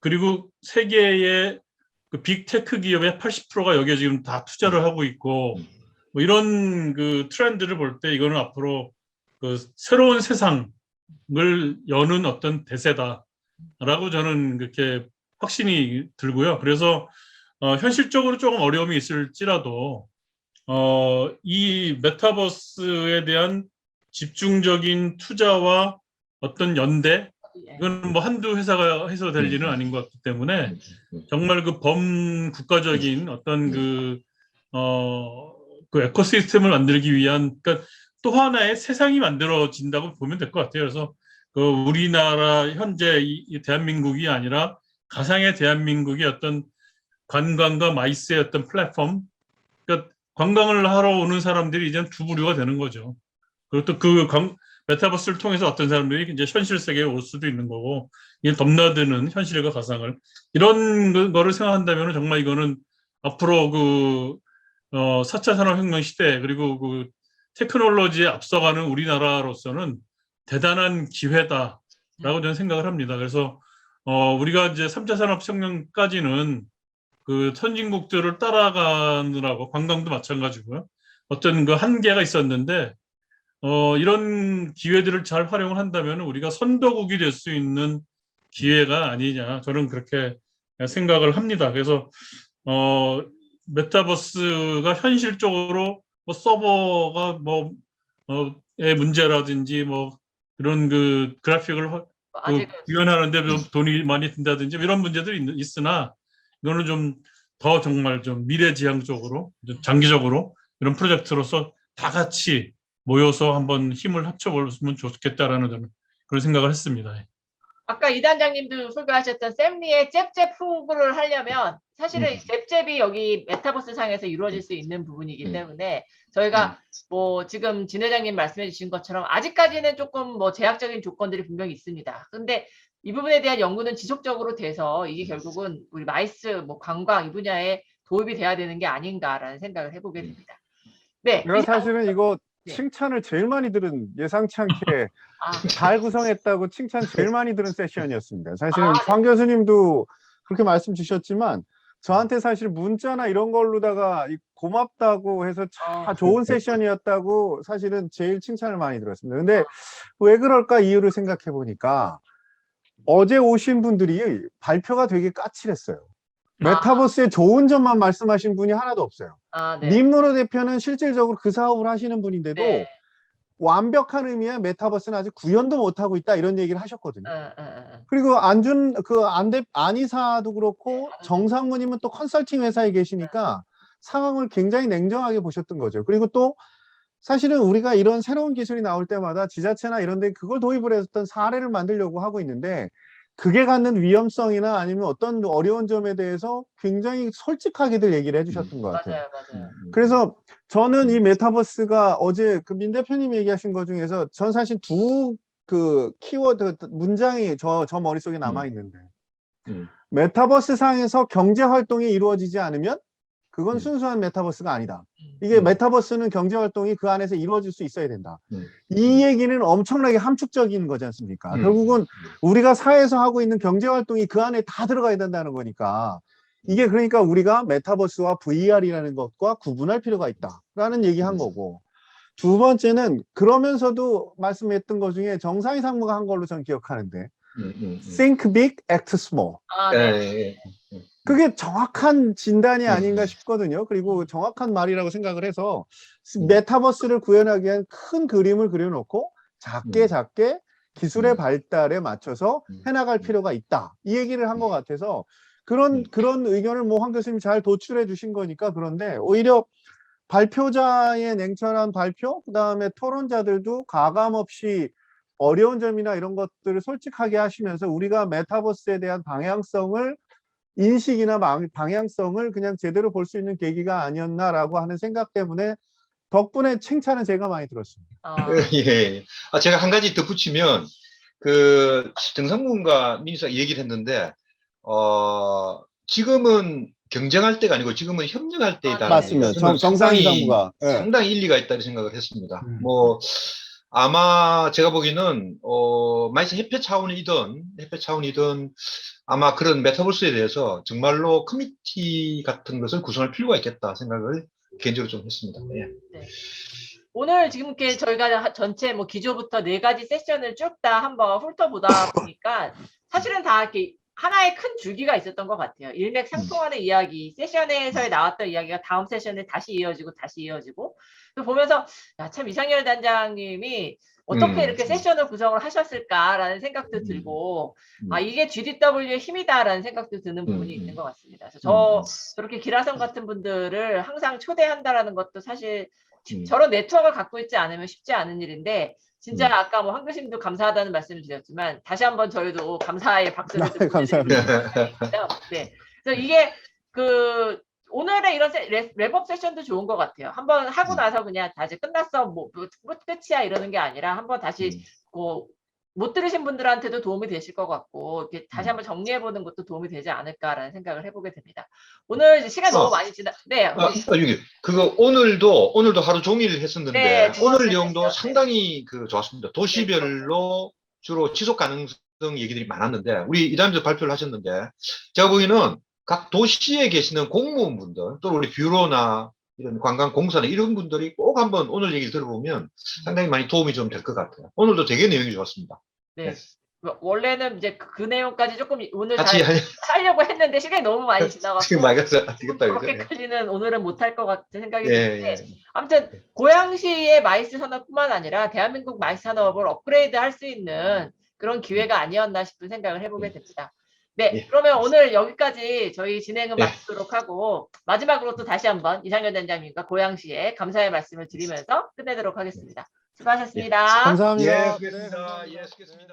그리고 세계의 그 빅테크 기업의 80%가 여기에 지금 다 투자를 하고 있고, 뭐 이런 그 트렌드를 볼 때 이거는 앞으로 그 새로운 세상을 여는 어떤 대세다라고 저는 그렇게 확신이 들고요. 그래서 현실적으로 조금 어려움이 있을지라도 이 메타버스에 대한 집중적인 투자와 어떤 연대, 이건 뭐 한두 회사가 해서 될 일은 아닌 것 같기 때문에 정말 그 범국가적인 어떤 그 에코시스템을 만들기 위한, 그러니까 또 하나의 세상이 만들어진다고 보면 될 것 같아요. 그래서 그 우리나라 현재 이 대한민국이 아니라 가상의 대한민국의 어떤 관광과 마이스의 어떤 플랫폼, 그러니까 관광을 하러 오는 사람들이 이제 두 부류가 되는 거죠. 그리고 또 그 메타버스를 통해서 어떤 사람들이 이제 현실 세계에 올 수도 있는 거고, 이 넘나드는 현실과 가상을, 이런 거를 생각한다면 정말 이거는 앞으로 그 4차 산업혁명 시대, 그리고 그 테크놀로지에 앞서가는 우리나라로서는 대단한 기회다라고 저는 생각을 합니다. 그래서 우리가 이제 3차 산업혁명까지는 그 선진국들을 따라가느라고, 관광도 마찬가지고요, 어떤 그 한계가 있었는데, 이런 기회들을 잘 활용을 한다면 우리가 선도국이 될 수 있는 기회가 아니냐, 저는 그렇게 생각을 합니다. 그래서 메타버스가 현실적으로 뭐 서버가 의 문제라든지 뭐 이런 그 그래픽을 구현하는데 돈이 많이 든다든지 이런 문제들이 있으나, 이거는 좀 더 정말 좀 미래지향적으로, 장기적으로 이런 프로젝트로서 다 같이 모여서 한번 힘을 합쳐보면 좋겠다라는 저는 그런 생각을 했습니다. 아까 이 단장님도 소개하셨던 샘리의 잽잽 후보를 하려면 사실은 잽잽이 여기 메타버스 상에서 이루어질 수 있는 부분이기 때문에 저희가 뭐 지금 진 회장님 말씀해 주신 것처럼 아직까지는 조금 뭐 제약적인 조건들이 분명히 있습니다. 근데 이 부분에 대한 연구는 지속적으로 돼서 이게 결국은 우리 마이스 뭐 관광 이 분야에 도입이 돼야 되는 게 아닌가라는 생각을 해보게 됩니다. 네. 제가 사실은 이거 칭찬을 제일 많이 들은, 예상치 않게 잘 구성했다고 칭찬 제일 많이 들은 세션이었습니다. 사실은 황 교수님도 그렇게 말씀 주셨지만 저한테 사실 문자나 이런 걸로다가 고맙다고 해서 참 좋은 세션이었다고 사실은 제일 칭찬을 많이 들었습니다. 근데 왜 그럴까 이유를 생각해 보니까 어제 오신 분들이 발표가 되게 까칠했어요. 메타버스의 좋은 점만 말씀하신 분이 하나도 없어요. 네. 님노로 대표는 실질적으로 그 사업을 하시는 분인데도 네. 완벽한 의미의 메타버스는 아직 구현도 못하고 있다 이런 얘기를 하셨거든요. 응. 그리고 안이사도 그렇고 정상무님은 또 컨설팅 회사에 계시니까 상황을 굉장히 냉정하게 보셨던 거죠. 그리고 또 사실은 우리가 이런 새로운 기술이 나올 때마다 지자체나 이런 데 그걸 도입을 했던 사례를 만들려고 하고 있는데 그게 갖는 위험성이나 아니면 어떤 어려운 점에 대해서 굉장히 솔직하게들 얘기를 해주셨던 것 같아요. 맞아요. 그래서 저는 이 메타버스가 어제 그 민 대표님 얘기하신 것 중에서 전 사실 두 그 키워드 문장이 저 머릿속에 남아 있는데 메타버스 상에서 경제 활동이 이루어지지 않으면 그건 순수한 메타버스가 아니다. 이게 메타버스는 경제 활동이 그 안에서 이루어질 수 있어야 된다. 이 얘기는 엄청나게 함축적인 거지 않습니까? 결국은 우리가 사회에서 하고 있는 경제 활동이 그 안에 다 들어가야 된다는 거니까 이게 그러니까 우리가 메타버스와 VR이라는 것과 구분할 필요가 있다라는 얘기한 거고 두 번째는 그러면서도 말씀했던 것 중에 정상희 상무가 한 걸로 저는 기억하는데 Think big, act small. 네. 그게 정확한 진단이 아닌가 싶거든요. 그리고 정확한 말이라고 생각을 해서 메타버스를 구현하기 위한 큰 그림을 그려놓고 작게 기술의 발달에 맞춰서 해나갈 필요가 있다. 이 얘기를 한 것 같아서 그런 의견을 뭐 황 교수님 잘 도출해 주신 거니까 그런데 오히려 발표자의 냉철한 발표, 그 다음에 토론자들도 가감 없이 어려운 점이나 이런 것들을 솔직하게 하시면서 우리가 메타버스에 대한 방향성을 인식이나 방향성을 그냥 제대로 볼 수 있는 계기가 아니었나라고 하는 생각 때문에 덕분에 칭찬은 제가 많이 들었습니다. 예. 제가 한 가지 덧붙이면 그 정상문과 민수가 얘기를 했는데 지금은 경쟁할 때가 아니고 지금은 협력할 때이다는 맞습니다. 얘기가 저는 정상희 상무가 상당히 일리가 있다고 생각을 했습니다. 뭐 아마 제가 보기에는 마이스 협회 차원이든 아마 그런 메타버스에 대해서 정말로 커뮤니티 같은 것을 구성할 필요가 있겠다 생각을 개인적으로 좀 했습니다. 예. 네. 오늘 지금 이렇게 저희가 전체 뭐 기조부터 4가지 세션을 쭉 다 한번 훑어보다 보니까 사실은 다 이렇게 하나의 큰 줄기가 있었던 것 같아요. 일맥상통하는 이야기, 세션에서 나왔던 이야기가 다음 세션에 다시 이어지고 또 보면서 야, 참 이상열 단장님이 어떻게 이렇게 세션을 구성을 하셨을까라는 생각도 들고 이게 GDW의 힘이다라는 생각도 드는 부분이 있는 것 같습니다. 그래서 저렇게 기라성 같은 분들을 항상 초대한다라는 것도 사실 저런 네트워크를 갖고 있지 않으면 쉽지 않은 일인데 진짜 아까 뭐 황 교수님도 감사하다는 말씀을 드렸지만 다시 한번 저희도 감사의 박수를 좀 감사합니다. 네. 그래서 이게 그 오늘의 이런 랩업 세션도 좋은 것 같아요. 한번 하고 나서 그냥 다시 끝났어 뭐 끝이야 이러는 게 아니라 한번 다시 못 들으신 분들한테도 도움이 되실 것 같고 이렇게 다시 한번 정리해보는 것도 도움이 되지 않을까라는 생각을 해보게 됩니다. 오늘 이제 시간 너무 많이 네. 그거 오늘도 하루 종일 했었는데 네, 오늘 내용도 상당히 좋았습니다. 도시별로 주로 지속 가능성 얘기들이 많았는데 우리 이담에서 발표를 하셨는데 제가 보기에는 각 도시에 계시는 공무원분들 또 우리 뷰로나 이런 관광공사나 이런 분들이 꼭 한번 오늘 얘기를 들어보면 상당히 많이 도움이 좀 될 것 같아요. 오늘도 되게 내용이 좋았습니다. 네. 원래는 이제 그 내용까지 조금 오늘 같이 하려고 했는데 시간이 너무 많이 지나가서 지금 많이 되겠다. 그렇게까지는 오늘은 못할 것 같은 생각이 드는데 아무튼 고양시의 마이스 산업뿐만 아니라 대한민국 마이스 산업을 업그레이드 할 수 있는 그런 기회가 아니었나 싶은 생각을 해보게 됩니다. 네, 그러면 오늘 여기까지 저희 진행을 마치도록 하고 마지막으로 또 다시 한번 이상열 단장님과 고양시에 감사의 말씀을 드리면서 끝내도록 하겠습니다. 수고하셨습니다. 감사합니다. 수고했습니다. 수고했습니다.